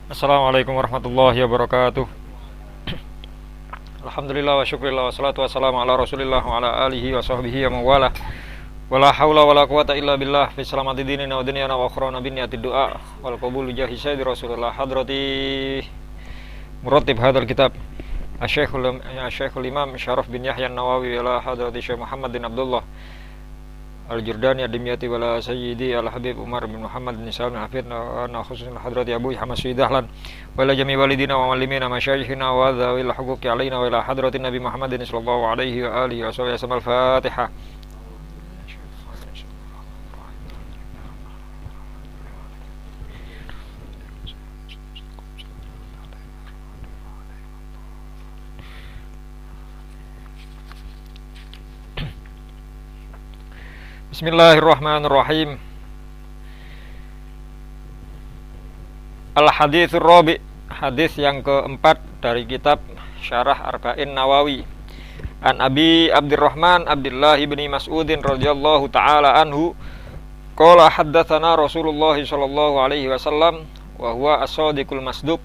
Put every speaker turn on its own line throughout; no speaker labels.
Assalamualaikum warahmatullahi wabarakatuh. Alhamdulillah wa syukurillah wa salatu wassalamu ala rasulillah wa ala alihi wa sahbihi wa mawala. Wala hawla wala quwata illa billah fi salamati dinina wa dunyana wa akhrana bin niyati du'a wal qabul jahi sayyidi rasulullah hadrati muratib hadzal kitab Asy-Syekhul Imam Syaraf bin Yahya An-Nawawi ila hadrati Syekh Muhammad bin Abdullah Al-Jurdani ad-Dimyati wala sayyidi al-Habib Umar bin Muhammad bin Salim al-Hafidh na khususan hadrati Abu Hamad Dahlan wala jami walidina wa muallimina masyayikhina wa dhawil huquqi alaina wa ila hadrati Nabi Muhammadin sallallahu alaihi wa alihi wa sallam. Al-Fatihah. Bismillahirrahmanirrahim. Al-Haditsur Rabi', hadis yang keempat dari kitab Syarah Arba'in Nawawi. An Abi Abdurrahman Abdullah bin Mas'udin radhiyallahu taala anhu qala haddatsana Rasulullah sallallahu alaihi wasallam wa huwa as-shadiqul masduq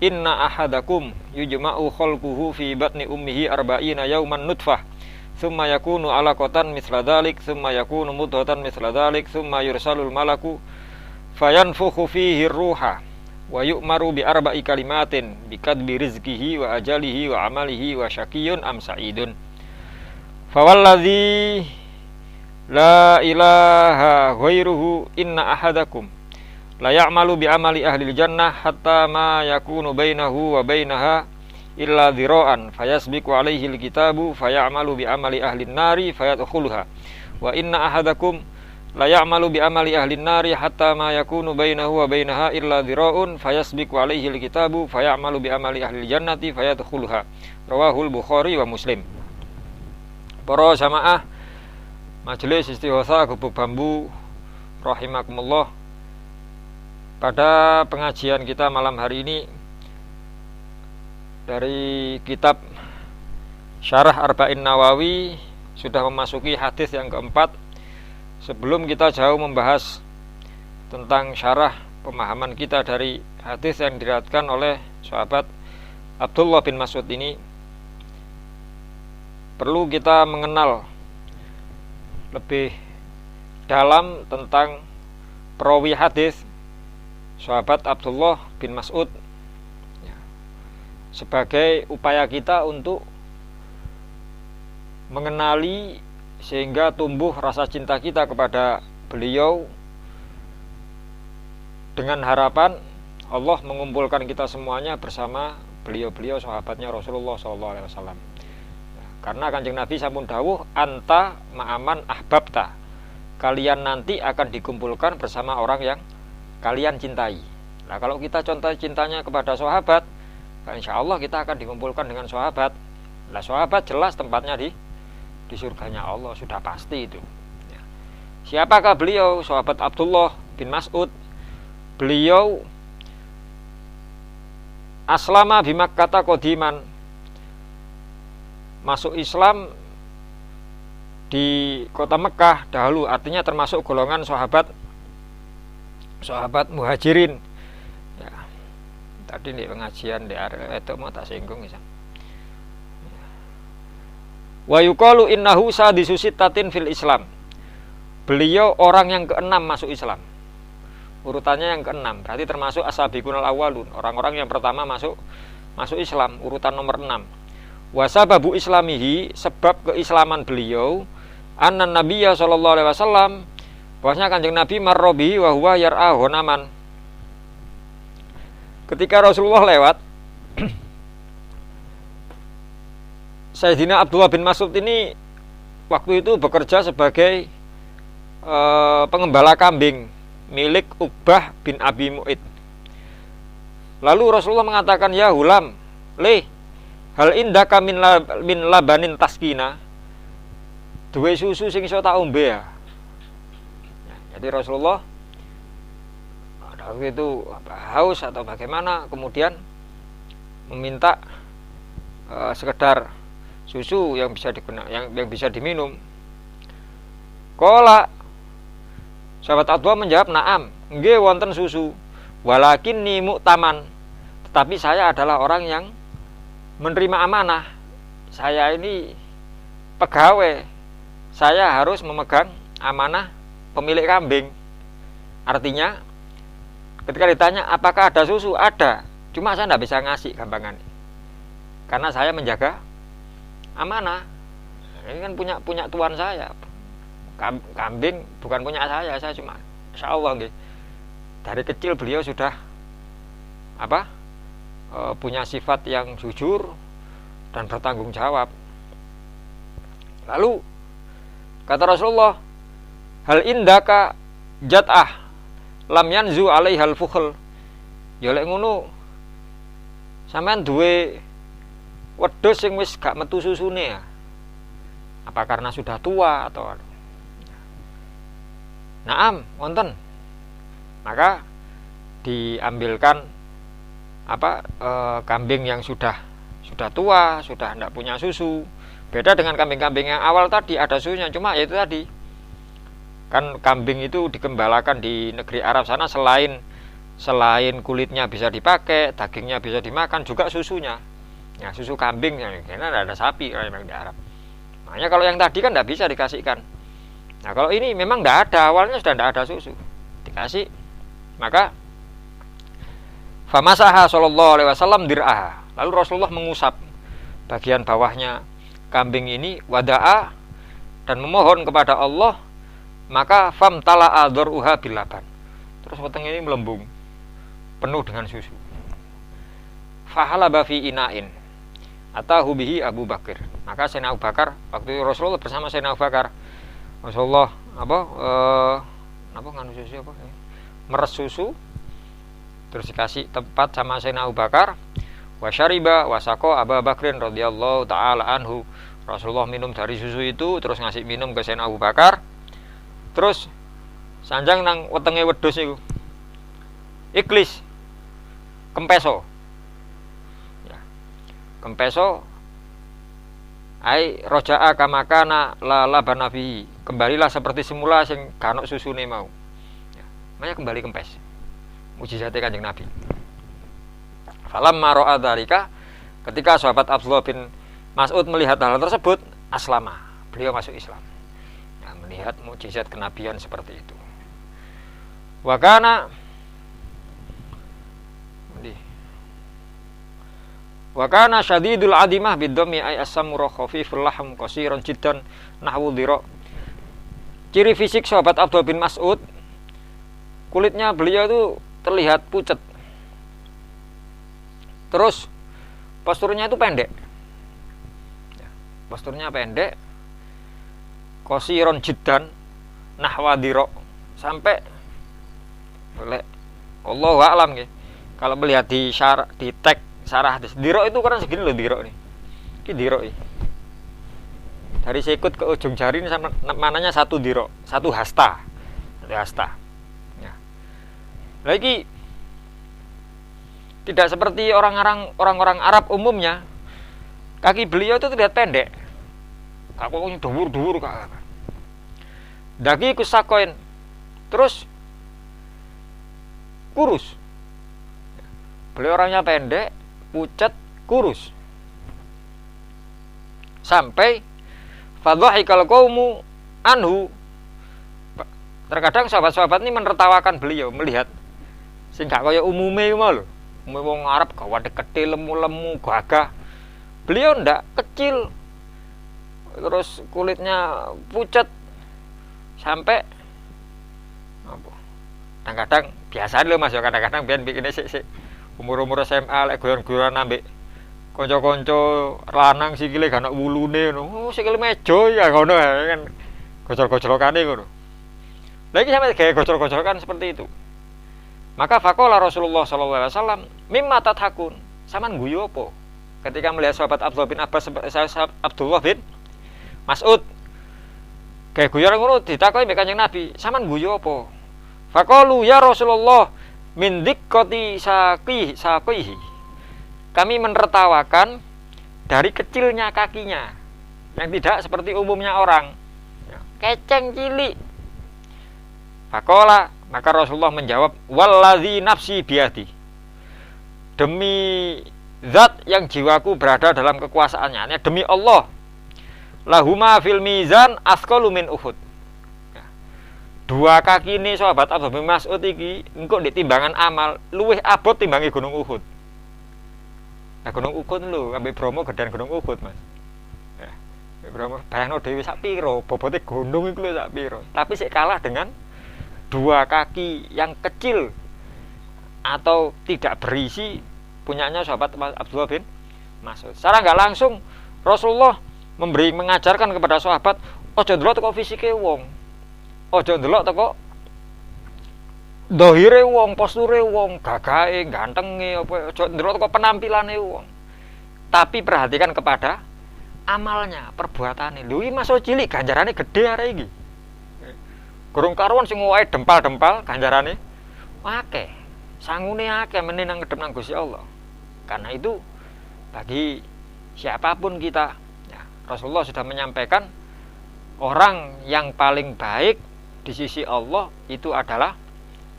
inna ahadakum yujma'u khalquhu fi batni ummihi arba'ina yawman nutfah thumma yakunu alaqatan mithla dzalik thumma yakunu mudghatan mithla dzalik thumma yursalul malaku fayanfukhu fihi ruha wa yu'maru bi arba'i kalimatin bi kadbi rizqihi wa ajalihi wa amalihi wa syaqiyyun am sa'idun. Fawalladzi la ilaha ghairuhu inna ahadakum la ya'malu bi amali ahli jannah hatta ma yakunu bainahu wa bainaha illa dhira'an fayasbiqu alaihi alkitabu fayamalu bi amali ahli nari fayadkhuluha wa inna ahadakum la ya'malu bi amali ahli nari hatta ma yakunu bainahu wa bainaha illa dhira'un fayasbiqu alaihi alkitabu fayamalu bi amali ahli jannati fayadkhuluha. Rawahul Bukhari wa Muslim. Para jamaah Majelis Istighotsah Gubuk Bambu rahimakumullah, pada pengajian kita malam hari ini dari kitab Syarah Arba'in Nawawi sudah memasuki hadis yang keempat. Sebelum kita jauh membahas tentang syarah pemahaman kita dari hadis yang diriwayatkan oleh sahabat Abdullah bin Mas'ud ini, perlu kita mengenal lebih dalam tentang perawi hadis sahabat Abdullah bin Mas'ud sebagai upaya kita untuk mengenali sehingga tumbuh rasa cinta kita kepada beliau, dengan harapan Allah mengumpulkan kita semuanya bersama beliau-beliau sahabatnya Rasulullah SAW. Karena Kanjeng Nabi sampun dawuh, anta ma'aman ahbabta, kalian nanti akan dikumpulkan bersama orang yang kalian cintai. Nah, kalau kita contoh cintanya kepada sahabat, insya Allah kita akan dikumpulkan dengan sahabat. Nah, sahabat jelas tempatnya di surganya Allah, sudah pasti itu. Siapakah beliau? Sahabat Abdullah bin Mas'ud. Beliau aslama bi Makkah qadiman, masuk Islam di kota Mekah dahulu, artinya termasuk golongan sahabat muhajirin. Tadi di pengajian di itu mau tak singgung ya. Wa yuqalu innahu sadisu sittatin fil Islam. Beliau orang yang keenam masuk Islam. Urutannya yang keenam, berarti termasuk as-sabiqunal awwalun, orang-orang yang pertama masuk Islam, urutan nomor 6. Wa sababu islamihi, sebab keislaman beliau, annan nabiyya sallallahu alaihi wasallam, bahwasanya Kanjeng Nabi marrobi wa huwa yar'a ghonaman. Ketika Rasulullah lewat, Sayyidina Abdullah bin Mas'ud ini waktu itu bekerja sebagai pengembala kambing milik Uqbah bin Abi Mu'id. Lalu Rasulullah mengatakan, ya hulam, hal indaka min labanin taskina, duwe susu sing iso tak ombe ya. Jadi Rasulullah waktu itu haus atau bagaimana, kemudian meminta sekedar susu yang bisa diminum. Qala, sahabat Abdullah menjawab, na'am, nggih wonten susu. walakinni mu'taman, tetapi saya adalah orang yang menerima amanah. Saya ini pegawai, saya harus memegang amanah pemilik kambing. Artinya ketika ditanya apakah ada susu, ada, cuma saya tidak bisa ngasih gampangan, karena saya menjaga amanah. Ini kan punya tuan saya. Kambing bukan punya saya cuma, insya Allah nggih, dari kecil beliau sudah punya sifat yang jujur dan bertanggung jawab. Lalu kata Rasulullah, hal indaka jat'ah lam yanzu alaihal fukhl. Ya lek ngono sampean duwe wedhus sing wis gak metu susune ya. Apa karena sudah tua atau Naam, wonten. Maka diambilkan kambing yang sudah tua, sudah tidak punya susu. Beda dengan kambing-kambing yang awal tadi ada susunya, cuma ya itu tadi. Kan kambing itu dikembalakan di negeri Arab sana, selain kulitnya bisa dipakai, dagingnya bisa dimakan, juga susunya. Ya, susu kambing, karena tidak ada sapi kalau di Arab. Makanya kalau yang tadi kan tidak bisa dikasihkan. Nah kalau ini memang tidak ada, awalnya sudah tidak ada susu, dikasih. Maka famasaha sallallahu alaihi wasallam dir'aha. Lalu Rasulullah mengusap bagian bawahnya kambing ini, wada'a, dan memohon kepada Allah. Maka famtala'a dzur'uha bilaban. Terus weteng ini melembung penuh dengan susu. Fahalaba fi ina'in atahu bihi Abu Bakar. Maka Sayyidina Abu Bakar, waktu Rasulullah bersama Sayyidina Abu Bakar, Rasulullah meres susu, terus dikasih tempat sama Sayyidina Abu Bakar. Wasyariba wasako Abu Bakrin radhiyallahu taala anhu. Rasulullah minum dari susu itu, terus ngasih minum ke Sayyidina Abu Bakar. Terus sanjang nang wetenge wedhus iku iklis kempeso. Ya. Kempeso ai roja'a kamakana la labanabi. Kembalilah seperti semula sing kanok susune mau. Ya. Makanya kembali kempes. Mujizate Kanjeng Nabi. Falamma ra'a dzalika, ketika sahabat Abdullah bin Mas'ud melihat hal tersebut, aslama. Beliau masuk Islam. Ya, melihat mukjizat kenabian seperti itu. Wa kana syadidul adimah bidhammi ay as-samura khafiful lahm qasirun jiddan nahwu dhira. Ciri fisik sahabat Abdullah bin Mas'ud, kulitnya beliau itu terlihat pucat. Terus posturnya itu pendek. Posturnya pendek. Qasirun jiddan nahwa dhira. Sampai boleh Allahu a'lam nggih. Kalau melihat di tag sarah hadis, dhira itu kan segini loh dhira nih. Iki dhira iki. Dari sikut ke ujung jari ini sama mananya satu dhira, satu hasta. Satu hasta. Ya. Lagi tidak seperti orang-orang Arab umumnya. Kaki beliau itu terlihat pendek. Kakunya dhuwur-dhuwur kak. Daki kusakoin. Terus kurus. Beliau orangnya pendek, pucat, kurus. Sampai fadhahikal qaumu anhu. Terkadang sahabat-sahabat ini menertawakan beliau melihat sing gak kaya umume iku lho. Umume wong Arab gawat kecil, lemu-lemu, gagah. Beliau ndak, kecil. Terus kulitnya pucat. Sampai kadang-kadang biasa lho Mas, kadang-kadang biyen bikine sik umur-umur SMA lek goyon-goyonan ambek kanca-kanca lanang sikile gak ana wulune ngono. Oh, sikile meja ya ngono kan. Gocol-gocolokane ngono. Lagi sampe gawe gocol-gocolokan seperti itu. Maka faqala Rasulullah sallallahu alaihi wasallam, "Mimma tathakun?" Saman guyu apa? Ketika melihat sahabat Abdullah bin Abbas, Abdullah bin Mas'ud kayak guyon ngono ditakoki mbek Kanjeng Nabi, "Saman guyu apa?" Faqalu ya Rasulullah min diqqati saqihi. Kami menertawakan dari kecilnya kakinya yang tidak seperti umumnya orang. Keceng cilik. Faqala, Maka Rasulullah menjawab, wallazi nafsi biyadi, demi zat yang jiwaku berada dalam kekuasaannya, demi Allah, lahuma fil mizan asqalu min Uhud. Dua kaki ini sahabat Abdullah bin Mas'ud iki engko di timbangan amal luwih abot timbangi gunung Uhud. Nah, gunung Uhud lho, ambek Bromo gedean gunung Uhud, Mas. Ya, Bromo bayangno dhewe sak piro, bobote gunung iku lho sak piro. Tapi sik kalah dengan dua kaki yang kecil atau tidak berisi punyanya sahabat Abdullah bin Mas'ud. Secara enggak langsung Rasulullah mengajarkan kepada sahabat, ojo ndelok teko fisike wong. Ojo ndelok teko dohire wong, posture wong, gagahe, gantenge apa, ojo ndelok teko penampilane wong. Tapi perhatikan kepada amalnya, perbuatane. Lho iki masuk cilik ganjarane gede arek iki. Gurung karuan sing wae dempal-dempal ganjarane akeh. Sangune akeh meneh nang ngedep nang Gusti Allah. Karena itu bagi siapapun kita, ya, Rasulullah sudah menyampaikan orang yang paling baik di sisi Allah itu adalah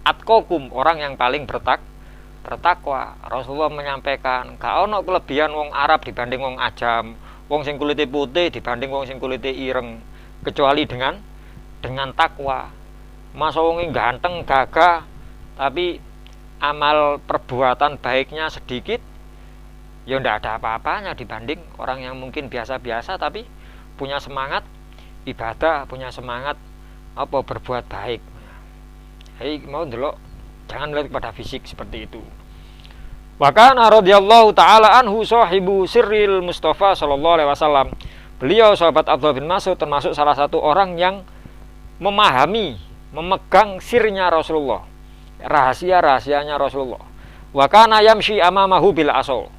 atqakum, orang yang paling bertakwa. Rasulullah menyampaikan, gak ono kelebihan wong Arab dibanding wong Ajam, wong sing kulite putih dibanding wong sing kulite ireng, kecuali dengan takwa. Masa wong ganteng gagah tapi amal perbuatan baiknya sedikit, ya ndak ada apa-apanya dibanding orang yang mungkin biasa-biasa tapi punya semangat ibadah, punya semangat berbuat baik. Hei, mau ndelok, jangan melihat kepada fisik seperti itu. Wa kana radhiyallahu taala anhu sahibu sirril Mustafa sallallahu alaihi wasallam. Beliau sahabat Abdullah bin Mas'ud termasuk salah satu orang yang memahami, memegang sirnya Rasulullah, rahasia-rahasianya Rasulullah. Wa kana yamshi amamahu bil asal.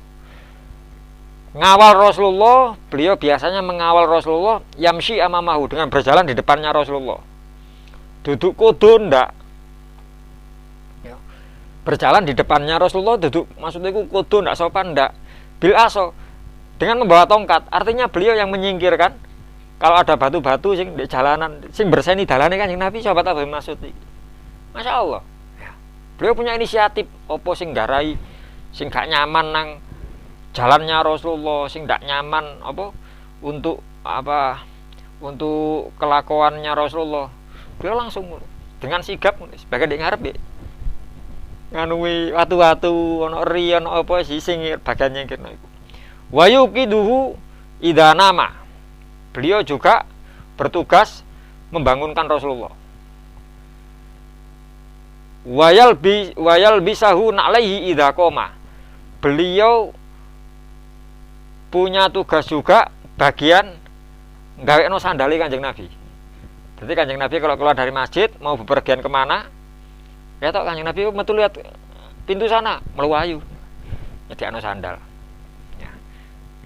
Ngawal Rasulullah, beliau biasanya mengawal Rasulullah yamshi amamahu, dengan berjalan di depannya Rasulullah. Duduk kudu ndak. Ya. Berjalan di depannya Rasulullah duduk, maksudnya kudu ndak sopan ndak. Bil asal, dengan membawa tongkat, artinya beliau yang menyingkirkan kalau ada batu-batu sing di jalanan, sing berseni dalane Kanjeng Nabi sahabat Abu Mas'ud iki. Masya Allah. Ya. Beliau punya inisiatif opo sing garai sing gak nyaman nang jalannya Rasulullah, sing gak nyaman untuk kelakuannya Rasulullah. Beliau langsung dengan sigap sebagai dek ngarep ya. Nganui watu-watu ono ri ono apa sing bagian nyingkirno iku. Wa yuqiduhu idza nama. Beliau juga bertugas membangunkan Rasulullah. Wayal bisahu na'laihi idza qoma. Beliau punya tugas juga bagian gawekno sandale Kanjeng Nabi. Jadi Kanjeng Nabi kalau keluar dari masjid mau bepergian kemana, ya tok Kanjeng Nabi metu lihat pintu sana meluwayu nyediakno sandal. Ya.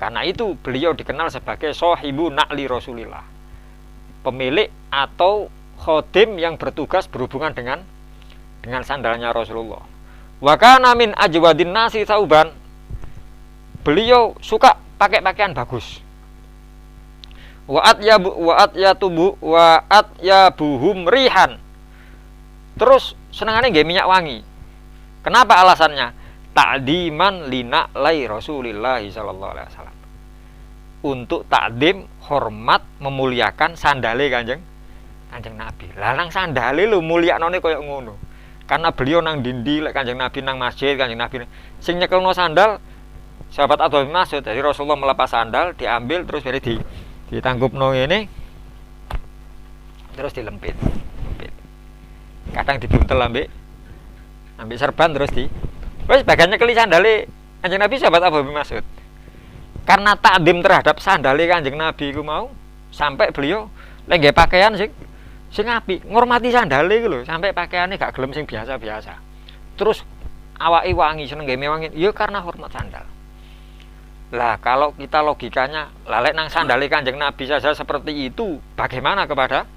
Karena itu beliau dikenal sebagai sahibu na'li Rasulillah, pemilik atau khodim yang bertugas berhubungan dengan sandalnya Rasulullah. Wa kana min ajwadin nasi sauban. Beliau suka pakai pakaian bagus. Wa'at ya buhum rihan. Terus senengannya nggih minyak wangi. Kenapa alasannya? Ta'diman lina lai Rasulillah sallallahu alaihi wasallam. Untuk takdim, hormat, memuliakan sandale Kanjeng Nabi. Lah nang sandale lho mulyaknone koyo ngono. Karena beliau nang dindi lek Kanjeng Nabi nang masjid, Kanjeng Nabi sing nyekelno sandal sahabat Abdullah bin Mas'ud. Jadi Rasulullah melepas sandal, diambil terus beri ditanggupno ngene terus dilempit. Kadang dibuntel ambek serban terus wis bagian nyekeli sandale Kanjeng Nabi sahabat Abdullah bin Mas'ud. Karena takdim terhadap sandale Kanjeng Nabi iku mau sampai beliau lek nggih pakaian sing apik, ngormati sandale iku lho, sampai pakaiane gak gelem sing biasa-biasa. Terus awake wangi, seneng nggih wangi, ya karena hormat sandal. Lah kalau kita logikanya lalek nang sandale Kanjeng Nabi saja seperti itu, bagaimana kepada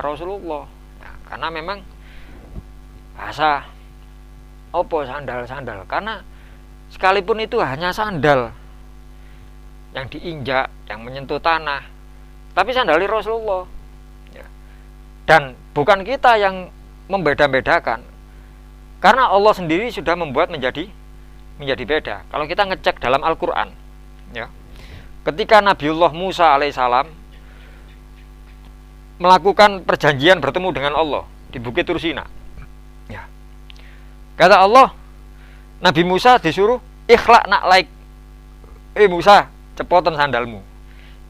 Rasulullah? Nah, karena memang bahasa sandal, karena sekalipun itu hanya sandal yang diinjak, yang menyentuh tanah, tapi sandali Rasulullah. Ya. Dan bukan kita yang membeda-bedakan. Karena Allah sendiri sudah membuat menjadi beda. Kalau kita ngecek dalam Al-Qur'an, ya. Ketika Nabiullah Musa alaihissalam melakukan perjanjian bertemu dengan Allah di Bukit Tursina, ya. Kata Allah, Nabi Musa disuruh ikhlaq na'laik. Musa, cepotan sandalmu.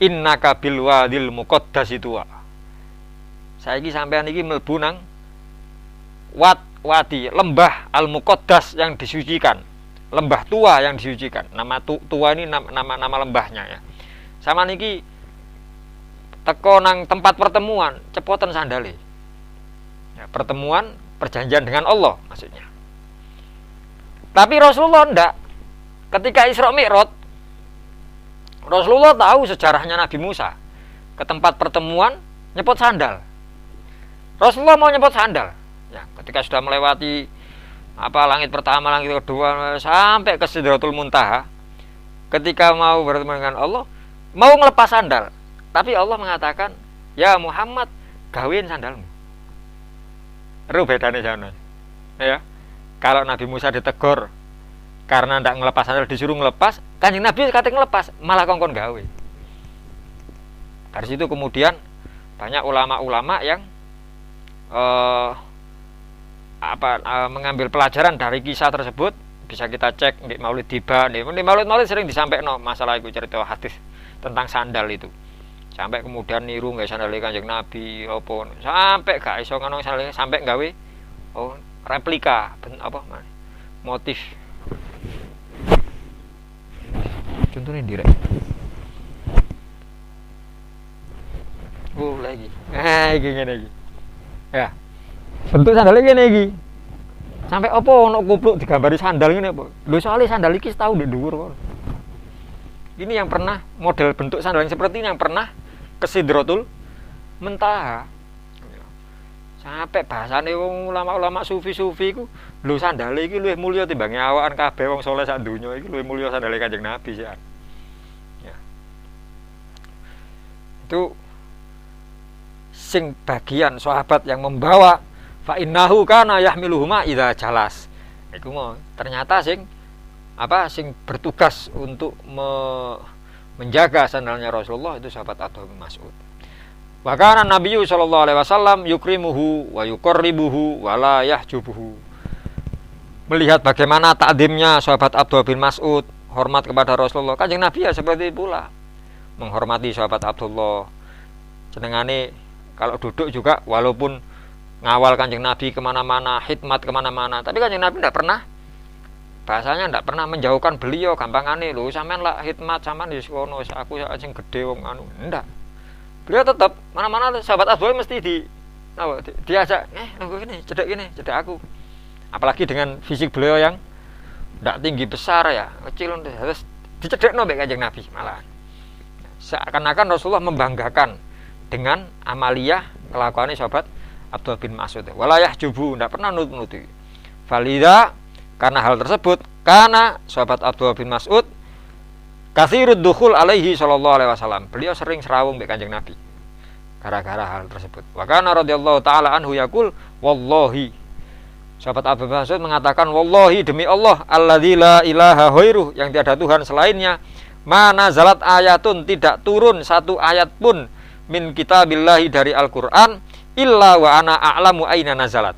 Innaka bil wadil muqaddas itu. Saiki sampean iki mlebu nang wadi, lembah al-muqaddas yang disucikan. Lembah tua yang disucikan. Nama tua ini nama lembahnya, ya. Sama niki teko nang tempat pertemuan, cepotan sandale. Ya, pertemuan perjanjian dengan Allah maksudnya. Tapi Rasulullah ndak. Ketika Isra Mi'raj, Rasulullah tahu sejarahnya Nabi Musa. Ke tempat pertemuan nyepot sandal. Rasulullah mau nyepot sandal. Ya, ketika sudah melewati langit pertama, langit kedua sampai ke Sidratul Muntaha, ketika mau bertemu dengan Allah, mau ngelepas sandal, tapi Allah mengatakan, "Ya Muhammad, gawin sandalmu." Bedane jane. Ya. Kalau Nabi Musa ditegur karena ndak ngelepas sandal, disuruh ngelepas, Kanjeng Nabi kate ngelepas, malah kongkon gawe. Dari situ kemudian banyak ulama-ulama yang mengambil pelajaran dari kisah tersebut. Bisa kita cek di Maulid Tiba, di Maulid sering disampaikan masalah itu, cerita hadis tentang sandal itu. Sampai kemudian niru nggak sandal Kanjeng Nabi sampai gak iso ngono sandal, sampai gawe replika motif. Contohnya direk. Lagi. Gini lagi. Ya. Bentuk sandalnya gini lagi. Sampai ono kupluk digambari sandal ngene apa? Lho soalnya sandal iki setahun ndek dhuwur kok. Ini yang pernah model bentuk sandal yang seperti ini yang pernah ke Sidratul Muntaha. Sampai bahasane wong ulama-ulama sufi-sufi iku, lho sandale iki luwih mulya timbang awakan kabeh wong saleh sak donya iki, luwih mulya sandale Kanjeng Nabi sih. Ya. Itu sing bagian sahabat yang membawa fa innahu kana yahmiluhuma idza jalas. Iku mau ternyata sing bertugas untuk menjaga sandalnya Rasulullah itu sahabat Abdullah bin Mas'ud. Wa kana Nabiyyu sallallahu alaihi wasallam yukrimuhu wa yuqarribuhu wa la yahjubuhu. Melihat bagaimana takdimnya sahabat Abdullah bin Mas'ud, hormat kepada Rasulullah. Kanjeng Nabi ya seperti pula menghormati sahabat Abdullah. Jenengane kalau duduk juga walaupun ngawal Kanjeng Nabi kemana-mana, khidmat kemana-mana, tapi Kanjeng Nabi tidak pernah, bahasanya tidak pernah menjauhkan beliau. Gampangane lho sampean lah khidmat sampean di kono, aku sing gede wong anu. Ndak. Beliau tetap mana-mana sahabat Abdullah mesti diajak, nunggu gini, cedek aku. Apalagi dengan fisik beliau yang tidak tinggi besar ya, kecil, harus dicedekno mbek Kanjeng Nabi malah. Seakan-akan Rasulullah membanggakan dengan amaliyah kelakuannya sahabat Abdullah bin Mas'ud. Walayah jubu, tidak pernah nututi. Falida, karena hal tersebut, karena sahabat Abdullah bin Mas'ud katsirud dukhul alaihi sallallahu alaihi wasallam. Beliau sering serawung mbek Kanjeng Nabi. Gara-gara hal tersebut. Wa kana radhiyallahu taala anhu yaqul, wallahi. Sahabat Abdullah bin Mas'ud mengatakan, wallahi demi Allah, alladzi la ilaha ghairuh, yang tiada Tuhan selainnya, mana zalat ayatun, tidak turun satu ayat pun min kitabillahi dari Al-Qur'an illa wa ana a'lamu aina nazalat,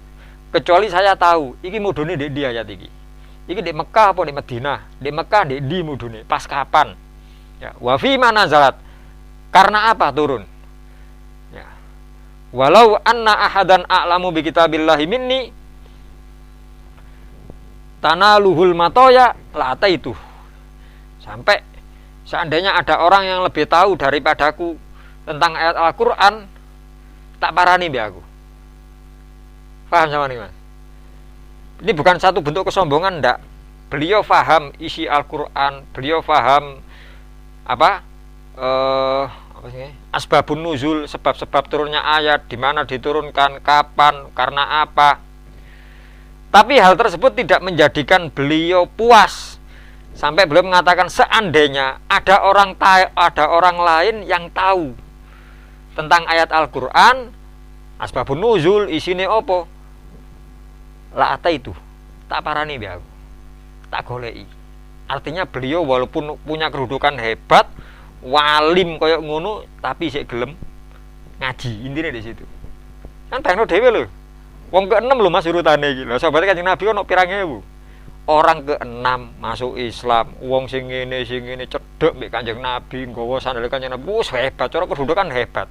kecuali saya tahu iki mudune ndek ndi ayat iki di Mekah apa di Madinah, di Mekah ndek ndi mudune, pas kapan, ya. Wa fi ma nazalat, karena apa turun, ya. Walau anna ahadan a'lamu bi kitabillahi minni tanaluhul matoya la ataitu, sampai seandainya ada orang yang lebih tahu daripadaku tentang ayat Al-Qur'an, tak parani mbek aku. Paham sama nih, Mas? Ini bukan satu bentuk kesombongan, ndak. Beliau faham isi Al-Qur'an, beliau faham asbabun nuzul, sebab-sebab turunnya ayat, di mana diturunkan, kapan, karena apa. Tapi hal tersebut tidak menjadikan beliau puas sampai beliau mengatakan seandainya ada orang lain yang tahu tentang ayat Al-Qur'an, asbabun nuzul, isine opo, la ata itu tak parani be aku. Tak goleki. Artinya beliau walaupun punya kedudukan hebat, walim koyok ngono, tapi sik gelem ngaji. Intine di situ. Kan bayangno dhewe lho. Wong ke-6 lho Mas urutane iki. Lha sabate Kanjeng Nabi ono pirang ewu. Orang ke-6 masuk Islam, wong sing ngene cedhek mbek Kanjeng Nabi, nggawa sandal Kanjeng Nabi, wis hebat, cara kedudukan hebat.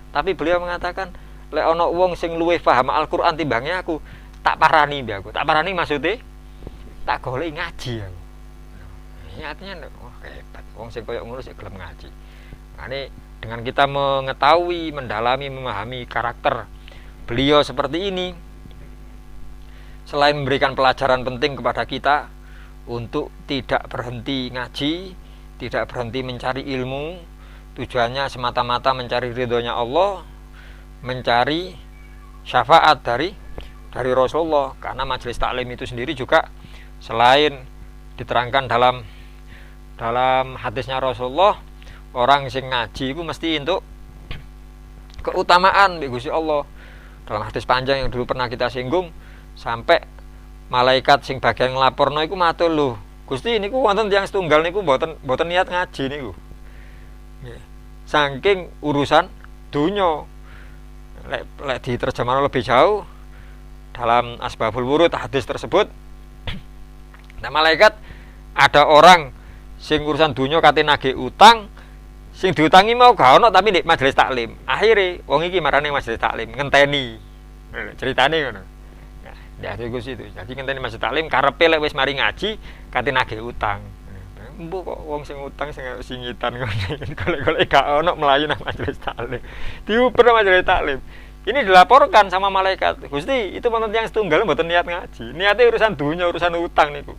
Tapi beliau mengatakan, lek ana wong sing luwih paham Al-Qur'an timbange aku, tak parani mbek aku. Tak parani maksudnya tak golek ngaji aku. Ini artinya wah hebat, wong sing koyo ngono sik gelem ngaji. Makane dengan kita mengetahui, mendalami, memahami karakter beliau seperti ini, selain memberikan pelajaran penting kepada kita untuk tidak berhenti ngaji, tidak berhenti mencari ilmu, tujuannya semata-mata mencari ridhonya Allah, mencari syafaat dari Rasulullah. Karena majelis taklim itu sendiri juga selain diterangkan dalam hadisnya Rasulullah, orang sing ngaji itu mesti untuk keutamaan bi Gusti Allah. Dalam hadis panjang yang dulu pernah kita singgung, sampai malaikat sing bagian nglaporno iku matur lho, Gusti niku wonten tiyang setunggal niku mboten niat ngaji niku. Nggih. Saking urusan dunya. Lek diterjemahkan lebih jauh dalam Asbabul Wurud hadis tersebut, nah malaikat ada orang sing urusan dunya kate nagih utang, sing diutangi mau gak ono tapi di majelis taklim. Akhire wong iki marane majelis taklim ngenteni. Ceritane ngono. Ya itu situ. Jadi ngenteni majelis taklim karepe lek wis mari ngaji kate nagih utang. Mbok kok wong sing utang sing singitan ngene. Golek-golek gak ono melayu nang majelis taklim. Diuper majelis taklim. Ini dilaporkan sama malaikat. Gusti, itu wonten tiyang setunggal mboten niat ngaji. Niate urusan dunya, urusan utang niku.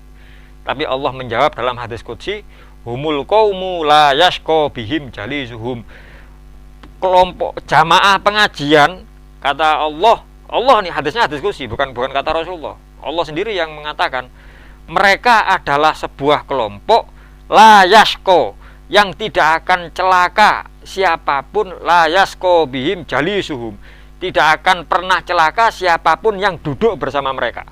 Tapi Allah menjawab dalam hadis qudsi, humul qaumu la yashqa bihim jalisuhum. Kelompok jamaah pengajian, kata Allah nih hadisnya hadis qudsi, bukan kata Rasulullah. Allah sendiri yang mengatakan, mereka adalah sebuah kelompok la yashqa, yang tidak akan celaka siapapun, la yashqa bihim jalisuhum. Tidak akan pernah celaka siapapun yang duduk bersama mereka.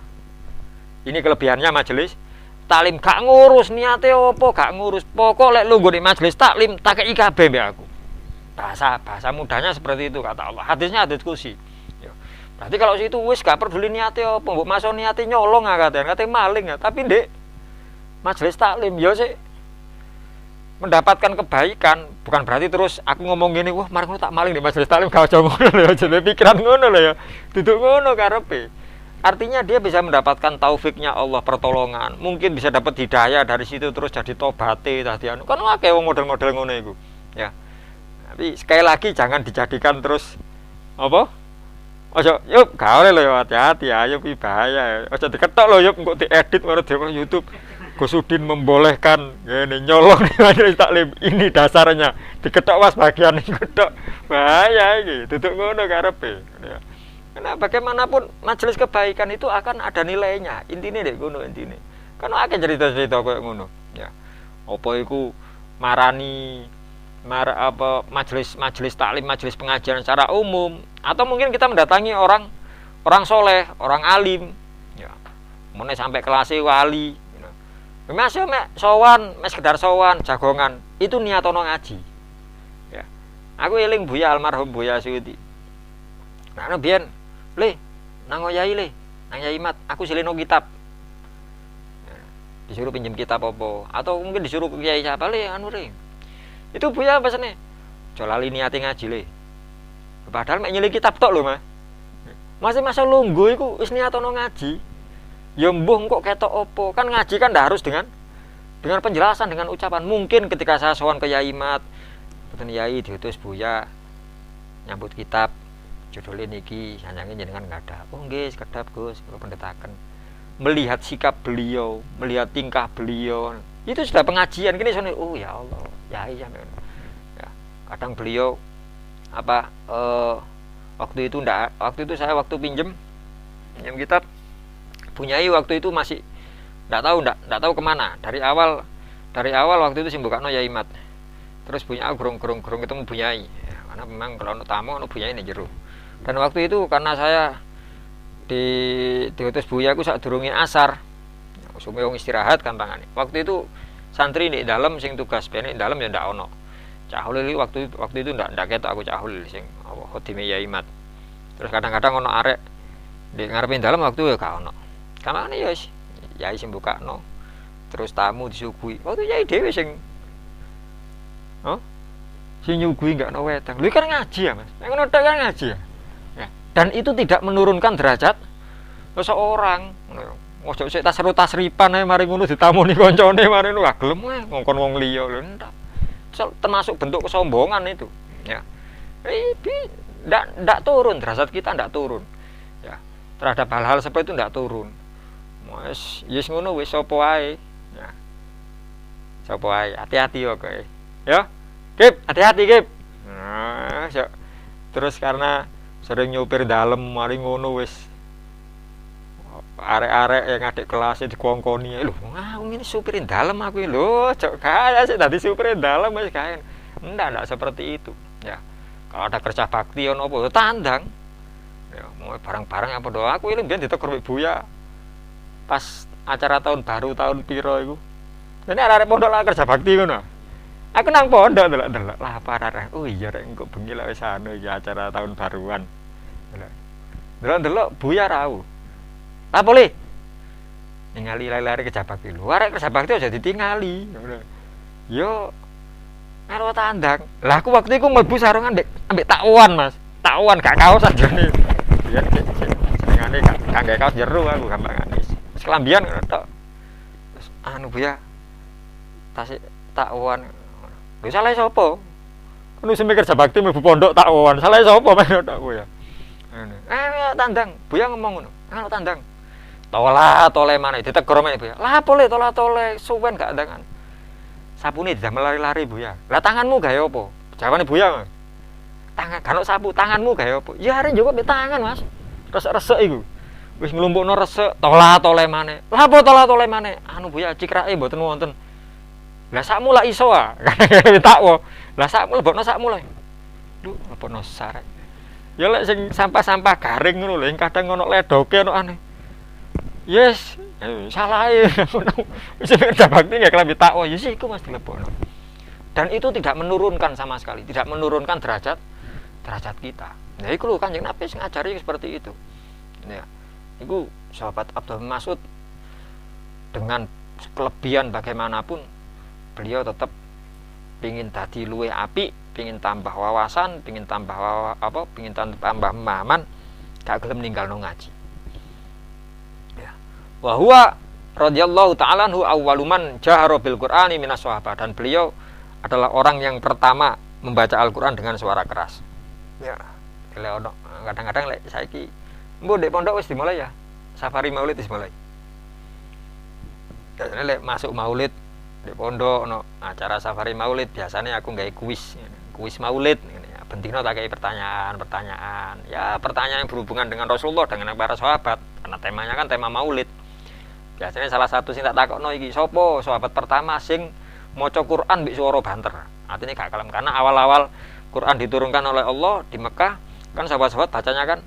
Ini kelebihannya majelis taklim, gak ngurus niate opo, gak ngurus. Pokok lek lungguh di majelis taklim tak kei kabeh mbek aku. Bahasa mudahnya seperti itu kata Allah. Hadisnya hadis qudsi. Berarti kalau situ wis gak peduli niate opo, mbok masuk niate nyolong kate maling, tapi ndek majelis taklim ya sik mendapatkan kebaikan. Bukan berarti terus aku ngomong gini, wah mari ngono tak maling di majelis taklim, gak aja ngono lho, jenenge pikiran ngono lho ya. Duduk ngono karepe. Artinya dia bisa mendapatkan taufiknya Allah, pertolongan. Mungkin bisa dapat hidayah dari situ terus jadi tobate tadi anu. Kan akeh wong model-model ngono iku. Ya. Tapi sekali lagi jangan dijadikan terus apa? Ojo, yuk gak oleh lho, hati-hati ayo pi bahaya. Ojo diketok lho yuk engko diedit karo di YouTube. Gusudin membolehkan ngene nyolong di majelis taklim. Ini dasarnya. Diketok was bagian diketok. Bahaya iki. Duduk ngono karepe. Ya. Karena bagaimanapun majelis kebaikan itu akan ada nilainya. Intine dek ngono intine. Kan akeh cerita-cerita koyo ngono, ya. Apa iku marani majelis taklim, majelis pengajian secara umum, atau mungkin kita mendatangi orang soleh, orang alim, ya. Mune sampai kelas wali, gitu. Masih sowan, sekedar sowan, jagongan, itu niatono ngaji. Ya. Aku eling Buya almarhum Buya Suyuti. Nah, biyen le nang Yai le, nang Yai Mat, aku sileno kitab. Disuruh pinjam kitab apa, atau mungkin disuruh kiai siapa le anu re. Itu Buya pesene. Aja lali niate ngaji le. Padahal mek nyilih kitab tok lho, Mas. Masih masa lungguh iku wis niatono ngaji. Ya mbuh kok ketok apa? Kan ngaji kan ndak harus dengan penjelasan, dengan ucapan. Mungkin ketika saya sowan ke Yai Mat, boten Yai diutus Buya nyambut kitab judulnya niki sanjange jenengan enggak ada. Oh nggih, sekedap Gus, kula pendetaken. Melihat sikap beliau, melihat tingkah beliau, itu sudah pengajian. Gini soalnya, oh ya Allah, Yai ya. Kadang beliau waktu itu saya pinjem kitab Bunyai, waktu itu masih enggak tahu kemana. Dari awal waktu itu simbukano Yai Mat. Terus Bunyai gerung ketemu Bunyai. Ya, karena memang kalau ono tamu ono Bunyai ning jero. Dan waktu itu karena saya diutus Buya aku sadurunge asar. Sume wong istirahat gampangane. Waktu itu santri di dalam sing tugas ben di dalam ya ndak ono. Cahul waktu itu ndak ketok aku cahul sing khotime Yai Mat. Terus kadang-kadang ono arek di ngarepin dalam waktu ya gak ono. Kamane ya Yai sing bukakno. Terus tamu disuguhi. Waktu Yai dhewe sing sing nyuguhi gak ono weteng. Lha kan ngaji ya, Mas. Nek ngono tok kan ngaji ya. Dan itu tidak menurunkan derajat seseorang. Ojo sik tasripan ae mari ngono ditamoni kancane mari ngono gelem ae ngongkon wong liya lho ndak. Termasuk bentuk kesombongan itu, ya. Ndak turun derajat kita ndak turun. Ya. Terhadap hal-hal seperti itu ndak turun. Wis ngono wis sapa ae. Ya. Sapa ae, hati-hati yo kowe. Ya. Kip, hati-hati Kip. Nah, terus karena sering nyopir dalem mari ngono wis arek-arek yang adik kelasnya dikongkoni lho ini supirin dalam aku lho cok kaya sih tadi supirin dalam wis kae ndak seperti itu ya. Kalau ada kerja bakti ono apa tandang ya mau barang-barang apa doa aku ini biyen ditegur Buya pas acara tahun baru tahun piro iku dene arek pondok lah kerja bakti ngono aku nang pondok delok lah parah oh iya rek engko bengi lah wis anu iki acara tahun baruan delok Buya rau lah boleh ningali lari kerja bakti lu arek kerja bakti aja ditingali yo karo tandang lah aku waktu itu mlebu sarungan ambek takwan Mas takwan gak kaos aja nih biar senengane gak kaos jero aku gampangane wis kelambian tok terus anu Buya tasik takwan lho salah sapa anu sing kerja bakti mlebu pondok takwan salah sapa men tok Buya tandang Buya ngomong ngono tandang tole mana ditegur men Buya. Lah boleh tole suwen gak tangan. Sapune dijam lari-lari Buya. Lah tanganmu gawe apa? Jawane Buya. Tangan kan sapu, tanganmu gawe apa? Ya arek njupuk tangan Mas. Resek-resek iku. Wis nglumpukno resek tole maneh. Lah apa tole maneh? Anu Buya cikrake mboten wonten. Lah sakmu lah iso ah. Takwo. Lah sakmu lebokno sakmu lah. Lho lebokno sarek. Ya lek sing sampah-sampah garing ngono lho, kadang ono ledoke ono aneh. Yes, salah ya. Wis kerja bakti nggak kelambi takwa, ya sih iku Mas dilebokno. Dan itu tidak menurunkan sama sekali, tidak menurunkan derajat kita. Nah, iku lho Kanjeng Nabi ngajari seperti itu. Ya. Iku sahabat Abdul Mas'ud dengan kelebihan bagaimanapun beliau tetap pingin dadi luwih apik, pingin tambah wawasan, pingin tambah pemahaman, gak gelem ninggalno ngaji. Wa huwa radhiyallahu ta'ala anhu awwaluman jahara bil Qur'ani minas sahabat dan beliau adalah orang yang pertama membaca Al-Qur'an dengan suara keras. Ya, kadang-kadang lek saiki mbok ndek pondok wis dimulai ya. Safari Maulid wis dimulai. Biasane lek masuk Maulid ndek pondok ono acara Safari Maulid biasanya aku nggawe kuis Maulid ngene. Bentino tak kei pertanyaan. Ya, pertanyaan yang berhubungan dengan Rasulullah dengan para sahabat karena temanya kan tema Maulid. Biasanya salah satu sing tak takokno iki sapa sahabat pertama sing maca Quran mbek swara banter. Artinya gak kalem karena awal-awal Quran diturunkan oleh Allah di Mekah kan sahabat-sahabat bacanya kan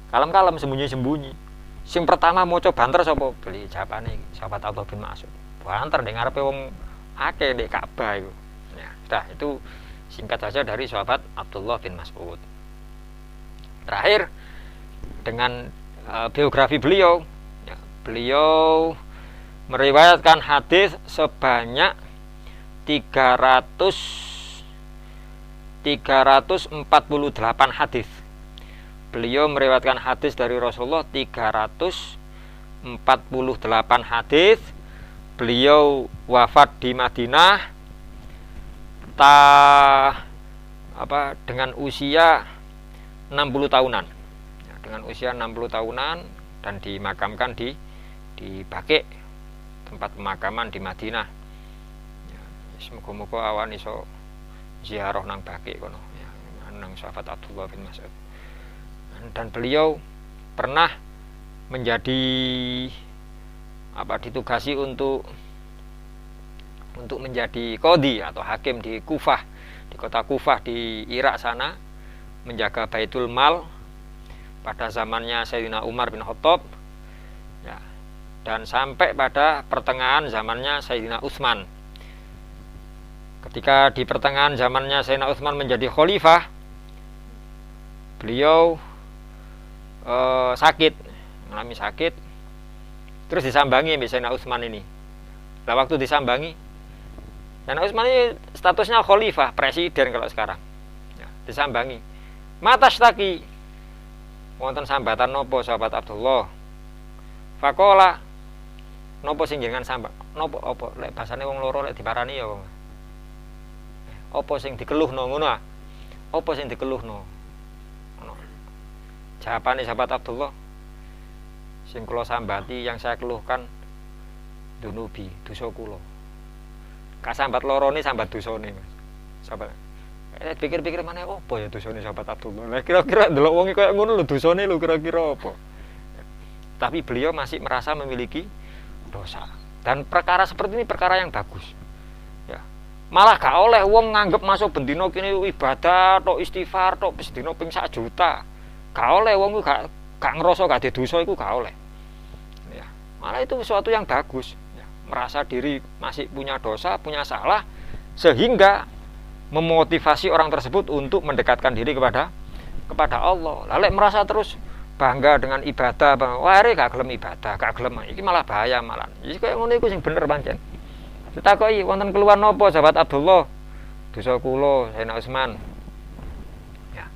kalem-kalem sembunyi-sembunyi. Sing pertama maca banter sapa? Beli jawabane sahabat Abdullah bin Mas'ud. Banter ning ngarepe wong akeh ndek Ka'bah iku. Ya, sudah itu singkat saja dari sahabat Abdullah bin Mas'ud. Terakhir dengan biografi beliau. Beliau meriwayatkan hadis sebanyak 348 hadis. Beliau meriwayatkan hadis dari Rasulullah 348 hadis. Beliau wafat di Madinah dengan usia 60 tahunan. Ya, dengan usia 60 tahunan dan dimakamkan di Baqi, tempat pemakaman di Madinah. Ya, semoga-moga awan iso ziarah nang Baqi kono ya, nang sahabat Abdullah bin Mas'ud. Dan beliau pernah ditugasi untuk menjadi qadhi atau hakim di Kufah, di kota Kufah di Irak sana, menjaga Baitul Mal pada zamannya Sayyidina Umar bin Khattab, ya, dan sampai pada pertengahan zamannya Sayyidina Utsman. Ketika di pertengahan zamannya Sayyidina Utsman menjadi khalifah, beliau mengalami sakit, terus disambangi oleh Sayyidina Utsman ini. Nah, waktu disambangi, Sayyidina Utsman ini statusnya khalifah, presiden kalau sekarang, ya, disambangi. Matashtaki, wonten sambatan nopo sahabat Abdullah? Fakola, nopo sing jenengan sambak? Nopo apa? Lek basane wong loro lek diparani ya wong. Apa sing dikeluhno ngono ah? Apa sing dikeluhno? Ngono. Jawabane sahabat Abdullah, sing kula sambati yang saya keluhkan dunubi, dosa kula. Kasambat lorone sambat dosane, Mas. Sahabat. Pikir-pikir mana apa ya dosane sahabat Abdullah. Lah kira-kira ndelok wong kaya ngono lho dosane lho kira-kira apa. Tapi beliau masih merasa memiliki dosa. Dan perkara seperti ini perkara yang bagus. Ya. Malah gak oleh wong nganggep masuk bendino kene ibadah tok istighfar tok sedina ping 1 juta. Gak oleh wong gak ngerasa gak ada dosa iku gak oleh. Ya. Malah itu sesuatu yang bagus. Ya. Merasa diri masih punya dosa, punya salah, sehingga memotivasi orang tersebut untuk mendekatkan diri kepada Allah. Lalu merasa terus bangga dengan ibadah, wah ini gak gelem ibadah, gak gelem, ini malah bahaya malah. Jadi kayak ngono iku sing bener pancen. Ditakoki wonten keluhan napa sahabat Abdullah? Dosa kula Sayyidina Utsman. Ya.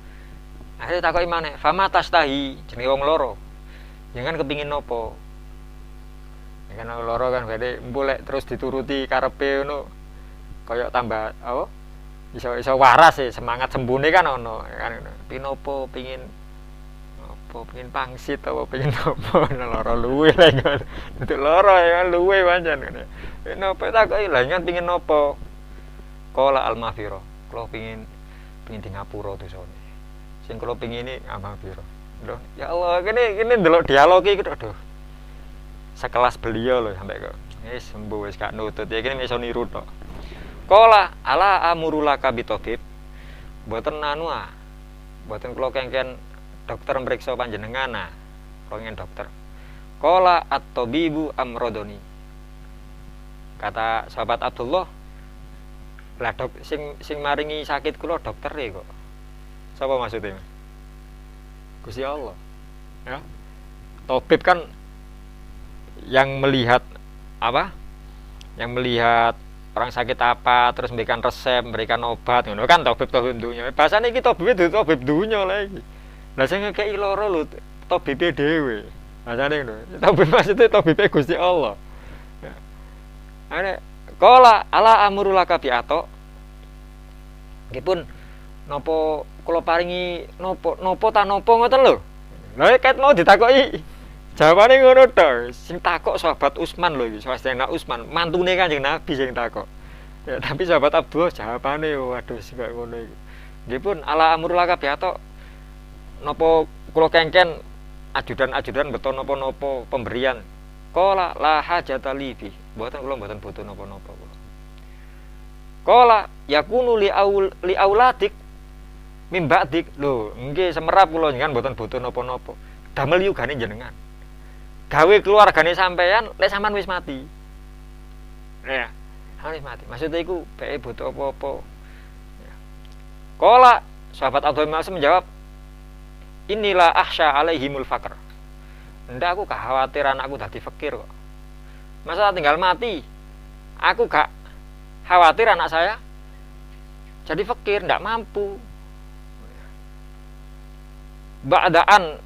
Akhire takoki maneh, fama tastahi, jenenge wong loro. Jangan kepingin napa? Ya kan loro kan berarti mbulek terus dituruti karepe ngono. Kaya tambah apa? Iso waras sih, semangat sembune kan ono kan ngono. Pinopo pengin pangsit apa pengin apa loro luwe lha ngono. Itu loro ya luwe pancen ngene. Napa takoki lha kan pengin napa? Qala al-mafira. Kula pengin di ngapura dosane. Sing kula pengini ngapura. Lho, ya Allah, kene ndelok dialog iki aduh. Sekelas beliau loh sampai kok. Wis sembuh wis gak nutut. Ya kene iso niru tok. Qala ala amurulaka bitobib. Mboten anu ah. Mboten kula kengken dokter mriksa panjenengan nah. Kula kengken dokter. Qala at-tabibu amrodoni. Kata sahabat Abdullah, lah dok sing maringi sakit kula dokter e kok. Sapa maksudnya? Gusti Allah. Ya. Tabib kan yang melihat apa? Yang melihat orang sakit apa, terus memberikan resep, memberikan obat, ngono kan tabib dunya. Bahasane iki tabib dunya lagi. Lah sing ngekeki lara lho tabibe dhewe. Bahasane ngono. Tabib maksudnya tabibe Gusti Allah. Ya. Ane qala ala amrulaka bi ato. Nggih pun napa kula paringi napa ta napa ngoten lho. Lah ket mau ditakoki jawabane ngono to. Sing takok sahabat Utsman lho iki, Sayyidina Utsman, mantune Kanjeng Nabi sing takok. Ya, tapi sahabat Abdullah jawabane waduh sing kaya ngono iki. Nggih pun ala amrulaka biato napa kula kengken ajudan-ajudan beto napa-napa pemberian. Qala la hajata li bi. Kula mboten butuh napa-napa kula. Qala yakunu li auladik mimbadik. Lho, nggih semerap kula jenengan mboten butuh napa-napa. Damel yugane jenengan. Gawe keluargane sampean lek sampean wis mati. Ya, wis mati. Maksudnya iku bae butuh apa-apa. Ya. Qala sahabat Abdul Mas'ud menjawab, "Inilah ahsya alaihimul faqr." Ndak aku gak khawatir anakku dadi fakir kok. Masa tinggal mati. Aku gak khawatir anak saya jadi fakir, ndak mampu. Ba'daan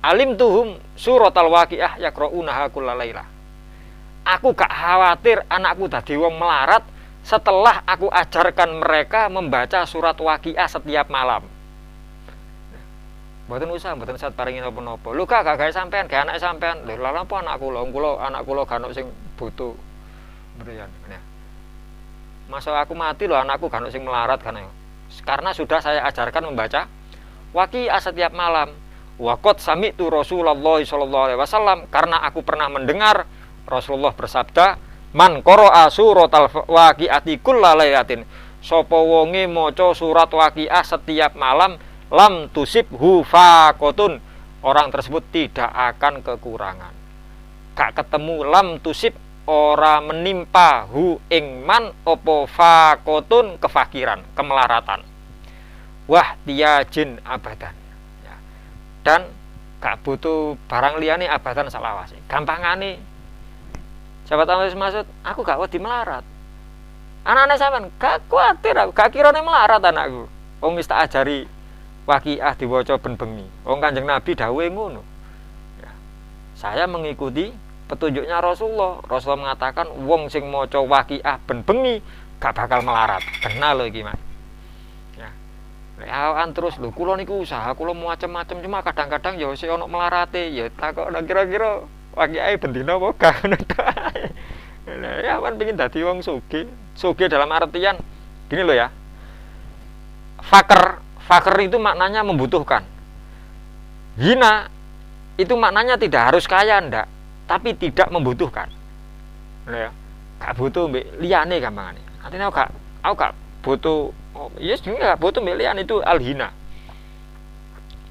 alim tuhum suratal waqiah yaqra'unaha kullalaila. Aku gak khawatir anakku dadi wong melarat setelah aku ajarkan mereka membaca surat waqiah setiap malam. Mboten usah, mboten sat paringi napa-napa. Lho gak gawe sampean, gawe anak sampean. Lho lha napa anak kula gak ono sing butuh. Berian. Masa aku mati lho anakku gak ono sing melarat kan. Karena sudah saya ajarkan membaca waqiah setiap malam. Waqad sami'tu Rasulullah sallallahu alaihi wasallam, karena aku pernah mendengar Rasulullah bersabda, "Man qara'a suratal waqi'ati kullalailatin." Sapa wonge maca surat waqiah setiap malam, lam tusibhu faqatun, orang tersebut tidak akan kekurangan. Gak ketemu lam tusib, ora menimpa hu ing man opo fakotun, kefakiran, kemelaratan. Wah tiajin abadan. Ya. Dan gak butuh barang liyane abadan salawase. Gampangane sahabat Anas maksud, aku gak wedi melarat. Anak-anak sampean gak kuatir aku, gak kirane melarat anakku. Wong wis tak ajari Waqiah diwaca ben bengi. Wong Kanjeng Nabi dawuhe ngono. Ya. Saya mengikuti petunjuknya Rasulullah. Rasulullah mengatakan wong sing maca Waqiah ben bengi gak bakal melarat. Kenal lho iki, Mas. Ya. Lek terus lho kula niku usaha kula macam-macam cuma kadang-kadang ya sik ono melarate ya takok kira-kira Waqiah ben dina apa gak ngono tok. Lah ya kan pengin dadi wong sugih. Sugih dalam artian gini loh ya. Fakir itu maknanya membutuhkan. Hina itu maknanya tidak harus kaya ndak, tapi tidak membutuhkan. Ya, gak butuh mbek liyane gampangane. Artinya aku gak butuh, yes gak butuh mbek liyane itu al-hina.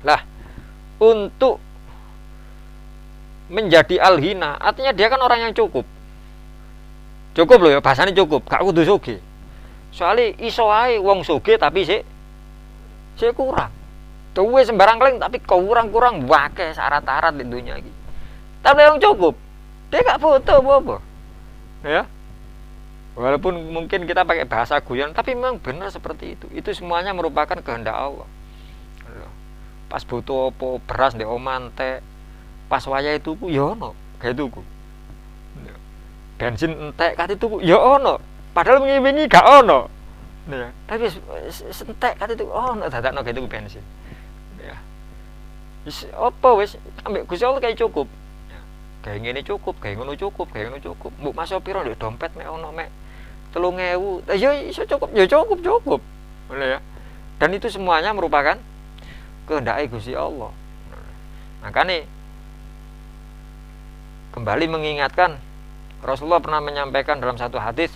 Lah, untuk menjadi al-hina artinya dia kan orang yang cukup. Cukup loh ya, bahasanya cukup, gak kudu sugih. Soalnya iso ae wong sugih tapi sik kurang. Duwe sembarang keling tapi kurang wae syarat-syarat di dunia iki. Tapi yang cukup, dia gak butuh apa-apa. Ya. Walaupun mungkin kita pakai bahasa guyon, tapi memang benar seperti itu. Itu semuanya merupakan kehendak Allah. Pas butuh apa beras ndek omah entek, pas wayahe tuku ya ono, gawe tuku. Bensin entek kate tuku ya ono, padahal wingi-wingi gak ono. Ya, tapi sentek kate tuku ono dadakno gawe tuku bensin. Ya. Wis apa wis ambek Gusti Allah kae cukup. Ya. Gawe ngene cukup, gawe ngono cukup, gawe ngono cukup. Mbok masuk piro ndek dompet mek ono mek 3.000. Ya iso cukup, ya cukup. Boleh ya. Dan itu semuanya merupakan kehendak Gusti Allah. Makanya kembali mengingatkan Rasulullah pernah menyampaikan dalam satu hadis,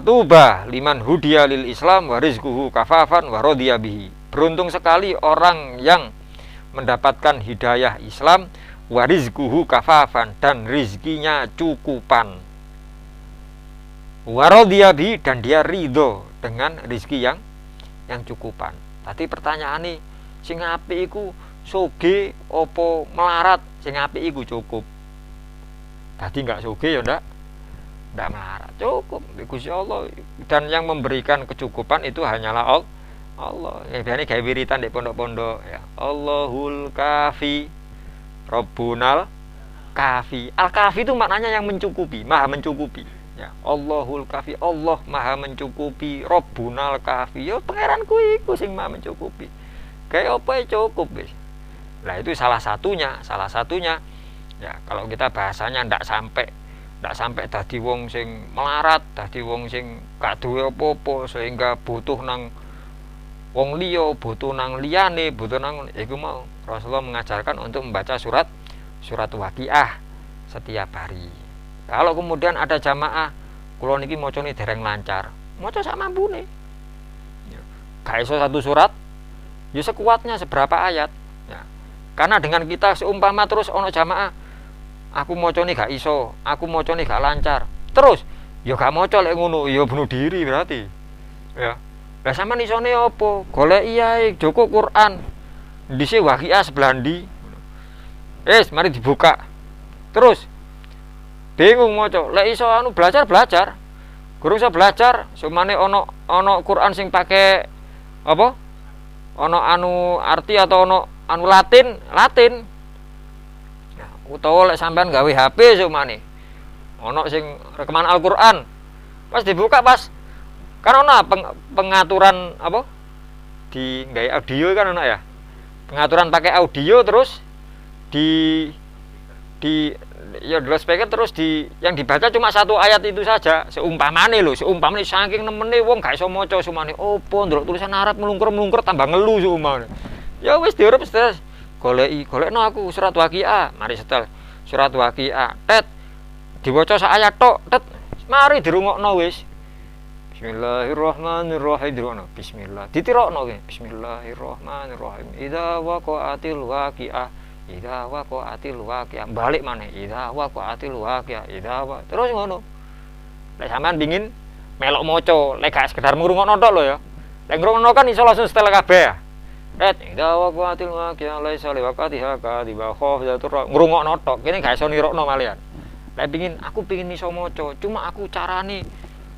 tuba liman hudiya lil Islam wa rizquhu kafafan wa radiya bihi. Beruntung sekali orang yang mendapatkan hidayah Islam, wa rizquhu kafafan, dan rizkinya cukupan. Wa radiya bihi, dan dia ridho dengan rizki yang cukupan. Tadi pertanyaan nih, sing apik iku sugih apa melarat? Sing apik iku cukup. Tadi enggak sugih ya ndak melarat, cukup Gusti Allah. Dan yang memberikan kecukupan itu hanyalah Allah. Ya biasane gawe wiritan di pondok-pondok ya. Allahul Kafi, Rabbunal Kafi. Al-Kafi itu maknanya yang mencukupi, maha mencukupi. Ya, Allahul Kafi, Allah maha mencukupi, Rabbunal Kafi. Ya pangeranku iku sing maha mencukupi. Kayak apa cukup wis. Nah, itu salah satunya. Ya, kalau kita bahasanya ndak sampai dadi wong sing melarat, dadi wong sing gak duwe apa-apa sehingga butuh nang wong liya, butuh nang liyane, butuh nang iku mau. Rasulullah mengajarkan untuk membaca surat Waqiah setiap hari. Kalau kemudian ada jamaah kula niki macane dereng lancar, maca sak mampune. Ya, gak iso satu surat, ya sekuatnya seberapa ayat. Ya. Karena dengan kita seumpama terus ono jamaah aku macane gak iso, aku macane gak lancar. Terus ya gak maca lek ngono, ya bunuh diri berarti. Ya. Lah sampean isone apa? Golek ae Joko Quran. Dhisik Waqiah sebelah ndi? Mari dibuka. Terus bingung maca. Lek iso belajar. Guru iso belajar, sumane ono Quran sing pake apa? Ono arti atau ono Latin. Utawa lek sampean gawe HP sumane ono sing rekaman Al-Qur'an pas dibuka pas kan ono pengaturan apa di gawe audio kan ono ya, pengaturan pakai audio, terus di ya di speaker, terus yang dibaca cuma satu ayat itu saja, seumpamane saking nemene wong gak iso maca sumane opo ndelok tulisan Arab melungkur tambah ngelu sumane ya wis diurep terus golekno aku surat Waqiah, mari setel surat Waqiah, tet diwaca sak ayat tok, tet mari dirungokno wis Bismillahirrahmanirrahim. Bismillah. Ditirokno ki. Bismillahirrahmanirrahim. Idza waqa'atil waqi'ah. Idza waqa'atil waqi'ah. Balik maneh. Idza waqa'atil waqi'ah. Terus ngono. Lek sampean pengin melok maca, lek gak sekedar ngrungokno tok lho ya. Lek ngrungokno kan iso langsung setel kabeh. Idza waqa'atil waqi'ah laisa liwaqatiha kadhiba khafidatur. Ngrungokno tok. Kene gak iso nirokno malian. Lek aku pengin iso maca, cuma aku carane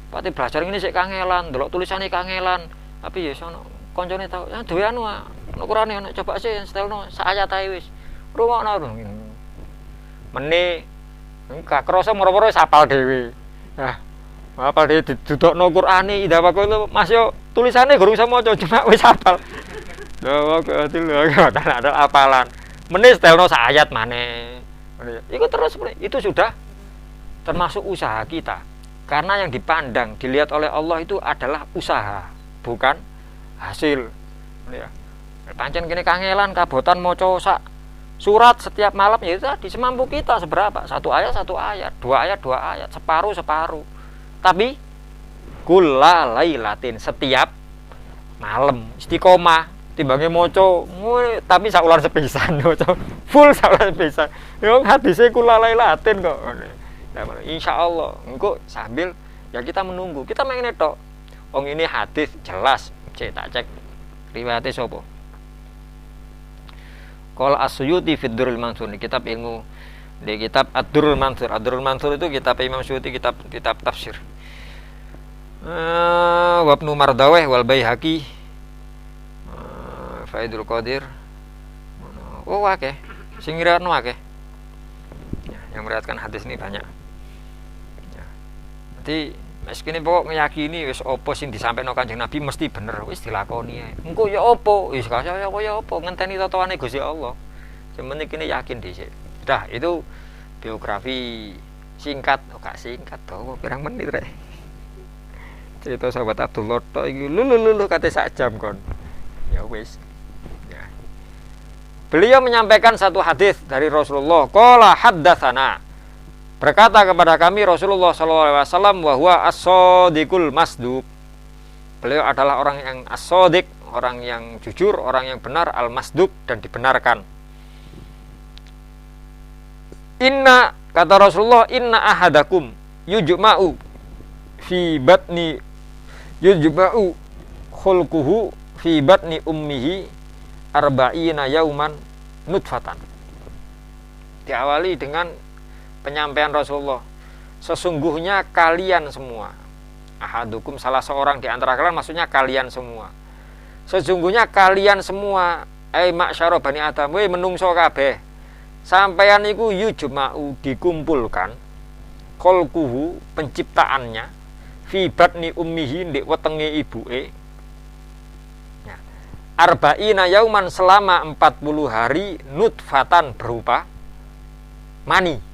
pati belajar ngene sik kangelan, delok tulisane kangelan. Tapi ya sono koncone tau, ya duwe anu ukurane ana coba sih setelno sak ayat ae wis. Rungokno. Mene gak krasa moro-moro wis hafal dhewe. Nah, hafal dhewe didudukno Qur'ane idza waqa'il Mas yo tulisane gurung iso maca cuma wis hafal. Dawa keatil ada apalan. Mene setelno sak ayat maneh. Iku terus itu sudah termasuk usaha kita. Karena yang dipandang, dilihat oleh Allah itu adalah usaha, bukan hasil. Ya. Pancen kene kangelan kabotan maca sak surat setiap malam ya itu tadi semampu kita seberapa. Satu ayat, dua ayat, separuh. Tapi kulla lailatin setiap malam istiqomah timbangnya maca tapi sak ular sepisan maca full sak ular sepisan. Yo hadise kulla lailatin kok. Insyaallah engko sambil ya kita menunggu. Kita main tok. Wong ini hadis jelas, tak cek riwayate sapa. Qala As-Suyuti fi Durrul Mansur, kitab ilmu di kitab Ad-Durrul Mansur. Ad-Durrul Mansur itu kitab Imam Suyuti, kitab tafsir. Wa Ibnu Mardaweh wal Baihaqi Faidul Qadir. Oh akeh. Sing ngriwatno akeh. Yang meriwayatkan hadis ini banyak. Jadi meskine pokok ngeyakini wis apa sing disampaikan Kanjeng Nabi mesti bener, wis dilakoni ae. Engko ya apa? Wis kaya apa ngenteni tatawane Gusti Allah. Sementing kene yakin dhisik. Dah, itu biografi singkat, gak singkat to, pirang menit rek. Cerita sahabat Abdullah tok iki lulu kate sak jam kon. Ya wis. Ya. Beliau menyampaikan satu hadis dari Rasulullah, qala haddatsana. Berkata kepada kami Rasulullah SAW, wa huwa as-shadiqul masduq. Beliau adalah orang yang as-shadiq, orang yang jujur, orang yang benar, al-masduq, dan dibenarkan. Inna, kata Rasulullah, inna ahadakum yujma'u khulquhu fi batni ummihi arba'ina yauman nutfatan. Diawali dengan penyampaian Rasulullah, sesungguhnya kalian semua, ahadukum salah seorang di antara kalian, maksudnya kalian semua, sesungguhnya kalian semua, ma'syara bani Adam, menungso kabeh, sampeyan iku yujma'u dikumpulkan, khalquhu penciptaannya, fi batni ummihi ndek wetenge ibuke, arba'ina yauman selama 40 hari, nutfatan berupa mani.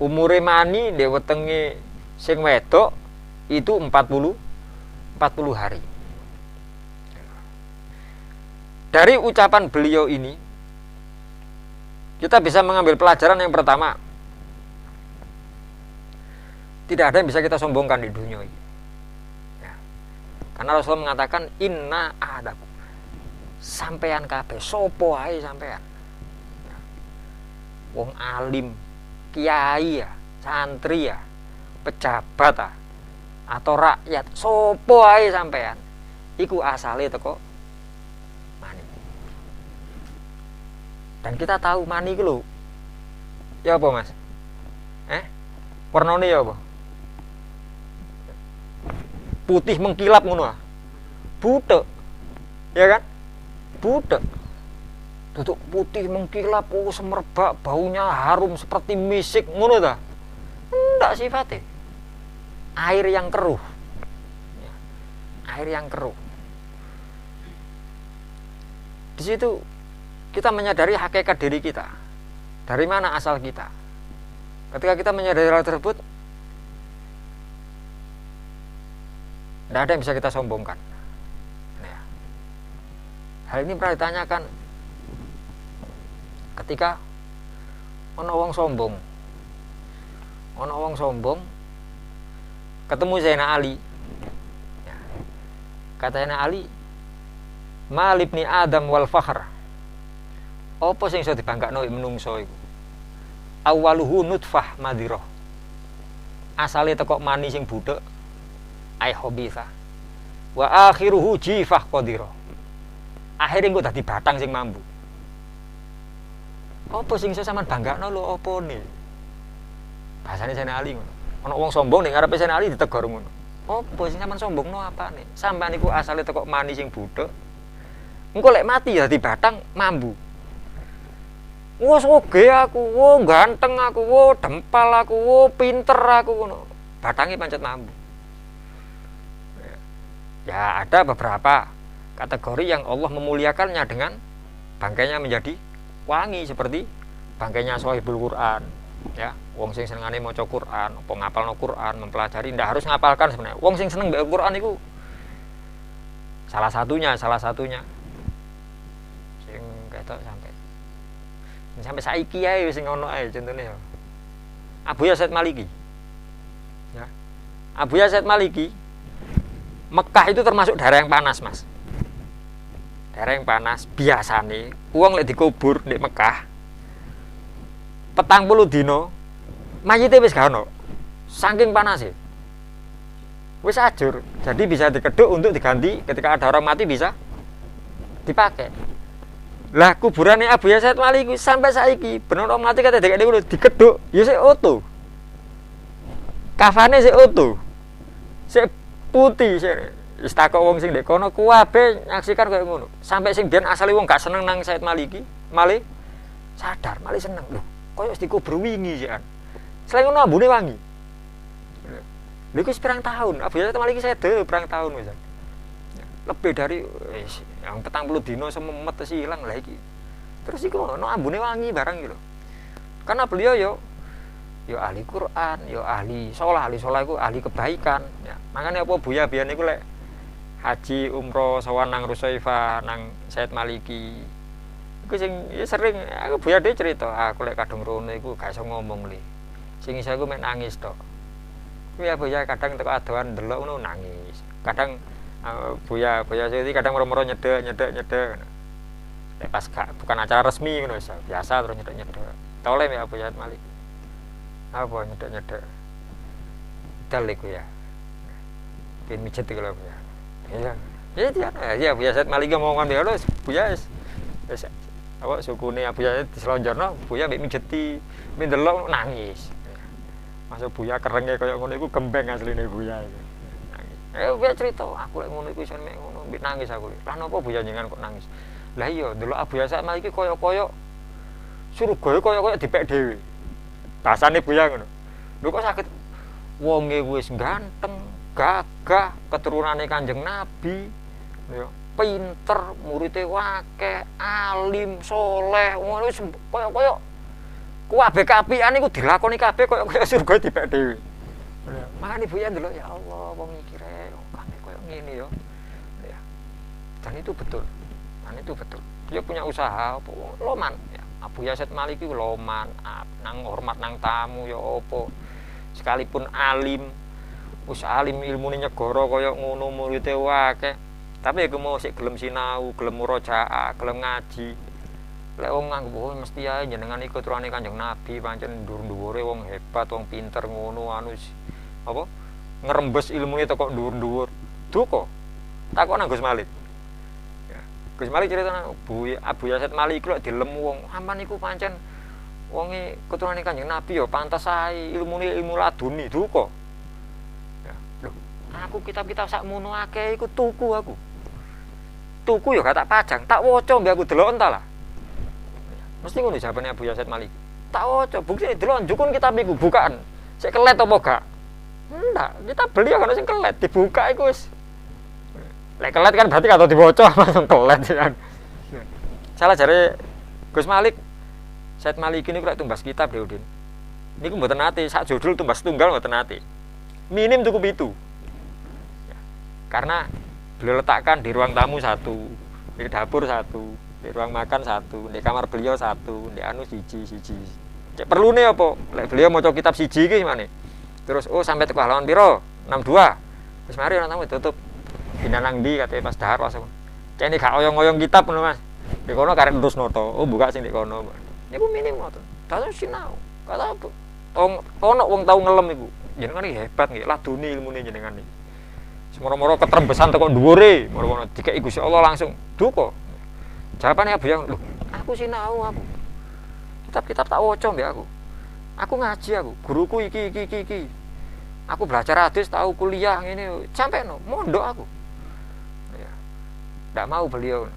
Umure mani ndek wetenge sing wedok itu 40 hari. Dari ucapan beliau ini kita bisa mengambil pelajaran yang pertama. Tidak ada yang bisa kita sombongkan di dunia ini. Ya. Karena Rasulullah mengatakan inna ahadakum. Sampean kabeh sopo ae sampean. Ya. Wong alim, kiai ya, santri ya, pejabat atau rakyat, sopo ae sampean, iku asale teko mani. Dan kita tahu mani iku lho. Ya apa, Mas? Warnane ya apa? Putih mengkilap ngono ah. Butek. Ya kan? Butek. Tutuk putih mengkilap, semerbak, baunya harum seperti misik, ngono ta? Enggak sifatnya. Air yang keruh. Ya. Air yang keruh. Di situ kita menyadari hakikat diri kita. Dari mana asal kita? Ketika kita menyadari hal tersebut, tidak ada yang bisa kita sombongkan. Ya. Hal ini pernah ditanyakan ketika ono wong sombong ketemu Zainal Ali. Ya. Kata Zainal Ali, malibni Adam wal fakhr. Apa sing iso dibanggakno menungso iku? Awaluhu nutfah madhirah. Asale teko mani sing butek ai khabitha. Wa akhiruhu jifah qadira. Akhire engko dadi batang sing mambu. Apa sing iso sampean banggakno lho opone? Bahasane Zainal Ali ngono. Ana wong sombong ning ngarepe Zainal Ali ditegor ngono. Apa sing sampean sombongno apane? Sampean iku asale teko mani sing butek. Engko lek mati ya dadi batang mambu. Wes oge aku, wo ganteng aku, wo dempal aku, wo pinter aku ngono. Batange pancet mambu. Ya ada beberapa kategori yang Allah memuliakannya dengan bangkainya menjadi wangi seperti bangkainya Shahibul Quran. Ya, wong sing senengane maca Quran, apa ngapalno Quran, mempelajari ndak harus ngapalkan sebenarnya. Wong sing seneng mbek Quran iku salah satunya sing ketok sampai saiki ae wis ngono ae contone ya. Abu Yazid Maliki. Ya. Abu Yazid Maliki Mekah itu termasuk daerah yang panas, Mas. Daerah yang panas biasane wong lek dikubur di Mekah 40 dino mayite wis gak ono. Saking panase. Wis ajur. Jadi bisa dikeduk untuk diganti ketika ada orang mati bisa dipakai. Lah kuburane Abu Yazid Maliki sampai saiki bener orang mati kate dekek niku dikeduk ya sik utuh. Kafane sik utuh. Sik putih sik. Wis takok wong sing ndek kono kuwabe nyaksikan koyo ngono. Sampai sing biyen asale wong gak seneng nang Said Maliki, malih sadar, malih seneng. Lho, koyo wis dikubur wingi sikan. Selain ngono ambune wangi. Lha iku pirang tahun? Abu Yazid Maliki sedo pirang tahun wis. Lebih dari yang 40 dino sememet wis ilang lah iki. Terus iku ono ambune wangi barang iki lho. Karena beliau yo ahli Quran, yo ahli sholah iku ahli kebaikan ya. Makanya apa Buya biyen niku lek haji umroh sawan nang Rusaifah nang Said Maliki. Iku sing ya sering aku Buya dhewe cerita, aku lek kadung rono iku gak iso ngomong le. Sing iso aku mek nangis tok. Kuwi ya Buya kadang teko adohan ndelok ngono nangis. Kadang Buya jadi kadang moro-moro nyedek. Pas bukan acara resmi ngono biasa terus nyedek. Tole ya Buya Malik. Apa nyedek. Dal iku ya. Pin mijet iku lho ya. Ya Buya Said Malik ngomongan dia lho Buya wis apa sukune Buya diselonjorno Buya mek mijeti mendelok nangis. Masuk Buya kerenge koyo ngono iku gembeng asline Buya iku. Buya cerita, aku lek ngono iku iso mek ngono, mbek nangis aku. Lah napa Buya jenengan kok nangis? Lah iya, ndelok Abu Yazid Maliki koyo-koyo surga koyo-koyo dipek dhewe. Bahasane Buya ngono. Lho kok saged wonge wis ganteng, gagah, keturunane Kanjeng Nabi, ya, pinter, muridé akeh, alim, saleh, ngono wis koyo-koyo kuwabe kapian iku dilakoni kabeh koyo-koyo surga dipek dhewe. Makane Buya ndelok ya Allah, wong iki ini ya. Dan itu betul. Dia punya usaha apa loman ya. Abu Yazid Maliki loman, nang hormat nang tamu ya apa. Sekalipun alim, alim ilmune nyegara kaya ngono muridé akeh. Tapi aku mau sik gelem sinau, gelem murojaah, gelem ngaji. Lek wong nganggep mesti ae jenengan iku turane Kanjeng Nabi, pancen dhuwur-dhuwure wong hebat, wong pinter ngono anu apa? Ngerembes ilmune teko dhuwur-dhuwur. Duka takon nang Gus Malik. Ya. Gus Malik cerita Abu Yazid Malik iku lek dilemu wong, sampean iku pancen wonge keturunane Kanjeng Nabi ya pantes ae ilmune ilmu laduni duka. Ya. Lho, aku kitab-kitab sakmono akeh iku tuku aku. Tuku ya gak tak pajang, tak waca mbek aku delok entah lah. Ya. Mesti ngono jawabane Abu Yazid Malik. Tak waca, bukti delok njukun kitab iku bukaan. Sik kelet apa gak? Enggak, kita beli kan sing kelet dibuka iku wis. Lek kelet kan berarti kalau dibaca langsung kelet kan. Salah jare Gus Malik. Said Malik ini lek tumbas kitab lho, Din. Niku mboten nate, sak judul tumbas tunggal mboten nate. Minim cukup itu. Ya. Karena beliau letakkan di ruang tamu satu, di dapur satu, di ruang makan satu, di kamar beliau satu, di anu siji. Cek perlune apa? Lek beliau maca kitab siji iki gimana? Terus sampai teko halaman piro? 62. Wis mari ana tamu tutup. Dina nang ndi kate pas dahar langsung. Cene gak oyong-oyong kitab ngono Mas. Di kono karek terusno to. Oh buka sing di kono. Niku minim ngoten. Dados sinau. Kata ono wong tau ngelem iku. Jenengan iki hebat nggih, ladune ilmune jenengan iki. Semoro-moro ketrembesan teko dhuwure, moro-moro dikeki Gusti Allah langsung duka. Jawabane Abu Yang, "Lho, aku sinau aku. Kitab-kitab tak waca mbek aku. Aku ngaji aku, guruku iki. Aku belajar hadis, tahu kuliah ngene, sampai no, mondok aku." Ya. Enggak mau beliau.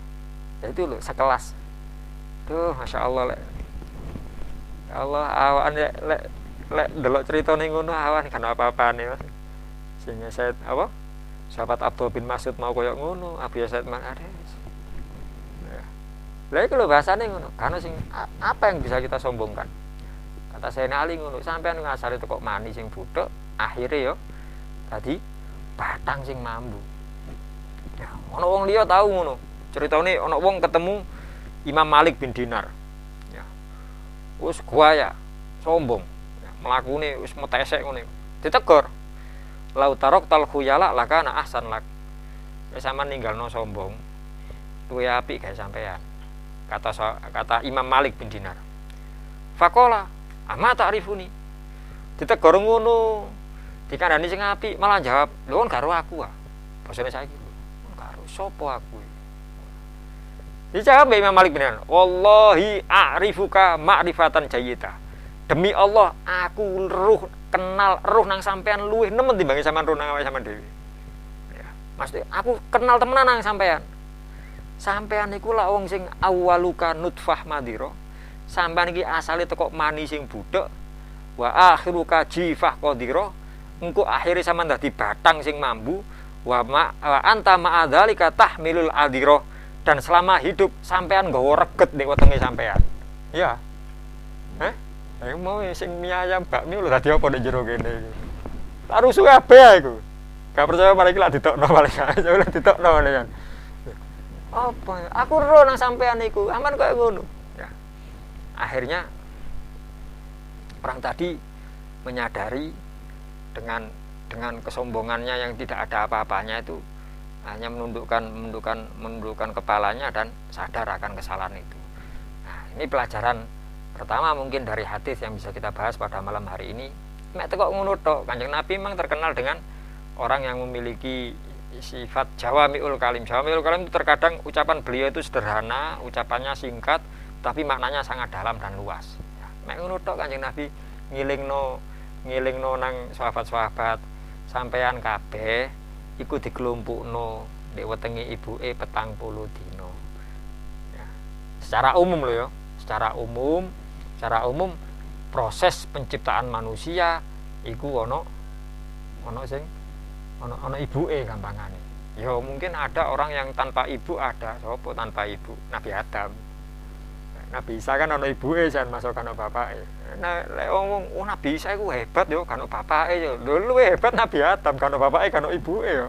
Ya itu loh, sekelas. Duh, Masya Allah lek. Ya Allah, awan lek delok critane ngono awan kan apa-apane Mas. Sehingga saya apa? Sahabat Abdul bin Mas'ud mau koyo ngono, Abu Yazid Ma'aris. Ya. Lah iku lho bahasane ngono. Karena sing apa yang bisa kita sombongkan? Kata Sayyidina Ali ngono, sampean ngasali kok mani sing butek, akhire yo tadi batang sing mambu. Ya, ono wong liya tahu ngono. Ceritane ono wong ketemu Imam Malik bin Dinar. Ya. Wis guaya, sombong. Ya, mlakune wis metesek ngene. Ditegur. Lau tarok tal khuyala lakana ahsan lak. Ya sampean ninggalno sombong. Luwih apik gawe sampean. Kata Imam Malik bin Dinar. Faqala, "Ama ta'rifuni?" Ditegur ngono. Dikandani sing apik malah jawab, "Lho kon karo aku ah." Basane saiki lho. Karo sapa aku? Dijawab Imam Malik bin Dinar, "Wallahi a'rifuka ma'rifatan jayyida." Demi Allah, aku kenal nang sampean luwih nemen timbange sampean roh nang awake sampean dhewe. Ya, maksudnya aku kenal temenan nang sampean. Sampean niku lak wong sing awwaluka nutfah madira. Sampean iki asale teko mani sing budhek. Wa akhiruka jifah qadira. Engko akhire sampean dadi batang sing mambu. Wa anta ma'adzalika tahmilul adira. Dan selama hidup sampean nggawa reget ning wetenge sampean. Ya. Aku mau sing mie ayam bakmi lho dadi apa nek jero kene iki. Tak rusuh kabeh iku. Gak percaya mari iki lak ditokno paling gak ditokno ngene kan. Apa? Aku ro nang sampean iku, aman koyo ngono. Ya. Akhirnya orang tadi menyadari dengan kesombongannya yang tidak ada apa-apanya itu hanya menundukkan kepalanya dan sadar akan kesalahan itu. Nah, ini pelajaran pertama mungkin dari hadis yang bisa kita bahas pada malam hari ini. Nek teko ngono tok, Kanjeng Nabi memang terkenal dengan orang yang memiliki sifat jawamiul kalim. Jawamiul kalim itu terkadang ucapan beliau itu sederhana, ucapannya singkat, tapi maknanya sangat dalam dan luas. Nek ngono tok Kanjeng Nabi ngilingno nang sahabat-sahabat, sampean kabeh iku dikelompokno nek wetenge ibuke 40 dina. Ya. Secara umum lho ya, secara umum proses penciptaan manusia iku ono ibuke gampangane. Ya mungkin ada orang yang tanpa ibu ada, sapa tanpa ibu? Nabi Adam. Nabi Isa kan ono ibuke jan masuk kan bapake. Nah, lek wong Nabi Isa iku hebat yo kan bapake yo. Lho luwih hebat Nabi Adam kan bapake kan ibuke yo.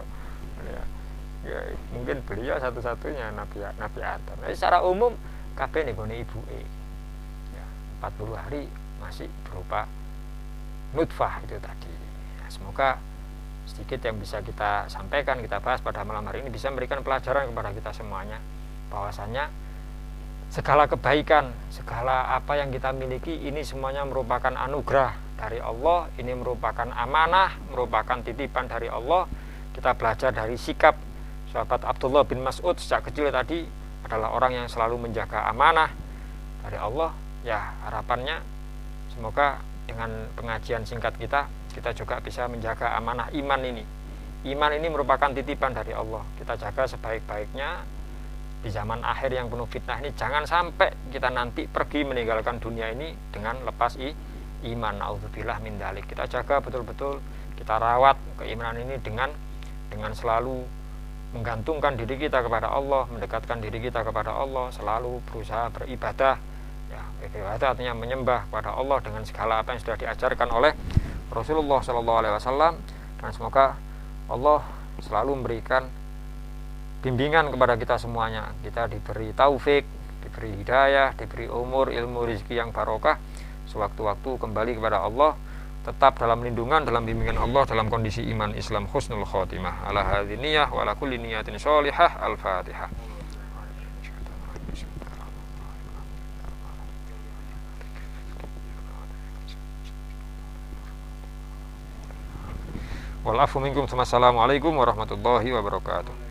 Ya, mungkin beliau satu-satunya Nabi Adam. Nah, secara umum kabeh nggone ibuke. 40 hari masih berupa nutfah itu tadi. Nah, semoga sedikit yang bisa kita sampaikan, kita bahas pada malam hari ini bisa memberikan pelajaran kepada kita semuanya, bahwasannya segala kebaikan, segala apa yang kita miliki ini semuanya merupakan anugerah dari Allah. Ini merupakan amanah, merupakan titipan dari Allah. Kita belajar dari sikap sahabat Abdullah bin Mas'ud sejak kecil tadi adalah orang yang selalu menjaga amanah dari Allah. Ya, harapannya semoga dengan pengajian singkat kita juga bisa menjaga amanah iman ini. Iman ini merupakan titipan dari Allah. Kita jaga sebaik-baiknya di zaman akhir yang penuh fitnah ini. Jangan sampai kita nanti pergi meninggalkan dunia ini dengan lepas iman. Auzubillah min dzalik. Kita jaga betul-betul, kita rawat keimanan ini dengan selalu menggantungkan diri kita kepada Allah, mendekatkan diri kita kepada Allah, selalu berusaha beribadah. Ya, ibadah artinya menyembah kepada Allah dengan segala apa yang sudah diajarkan oleh Rasulullah SAW. Dan semoga Allah selalu memberikan bimbingan kepada kita semuanya. Kita diberi taufik, diberi hidayah, diberi umur, ilmu, rezeki yang barokah, sewaktu-waktu kembali kepada Allah, tetap dalam lindungan, dalam bimbingan Allah, dalam kondisi iman Islam husnul khotimah. Ala hadzi niyah wa ala kulli niyatin sholihah. Al-Fatihah. Wal afu minkum. Assalamualaikum warahmatullahi wabarakatuh.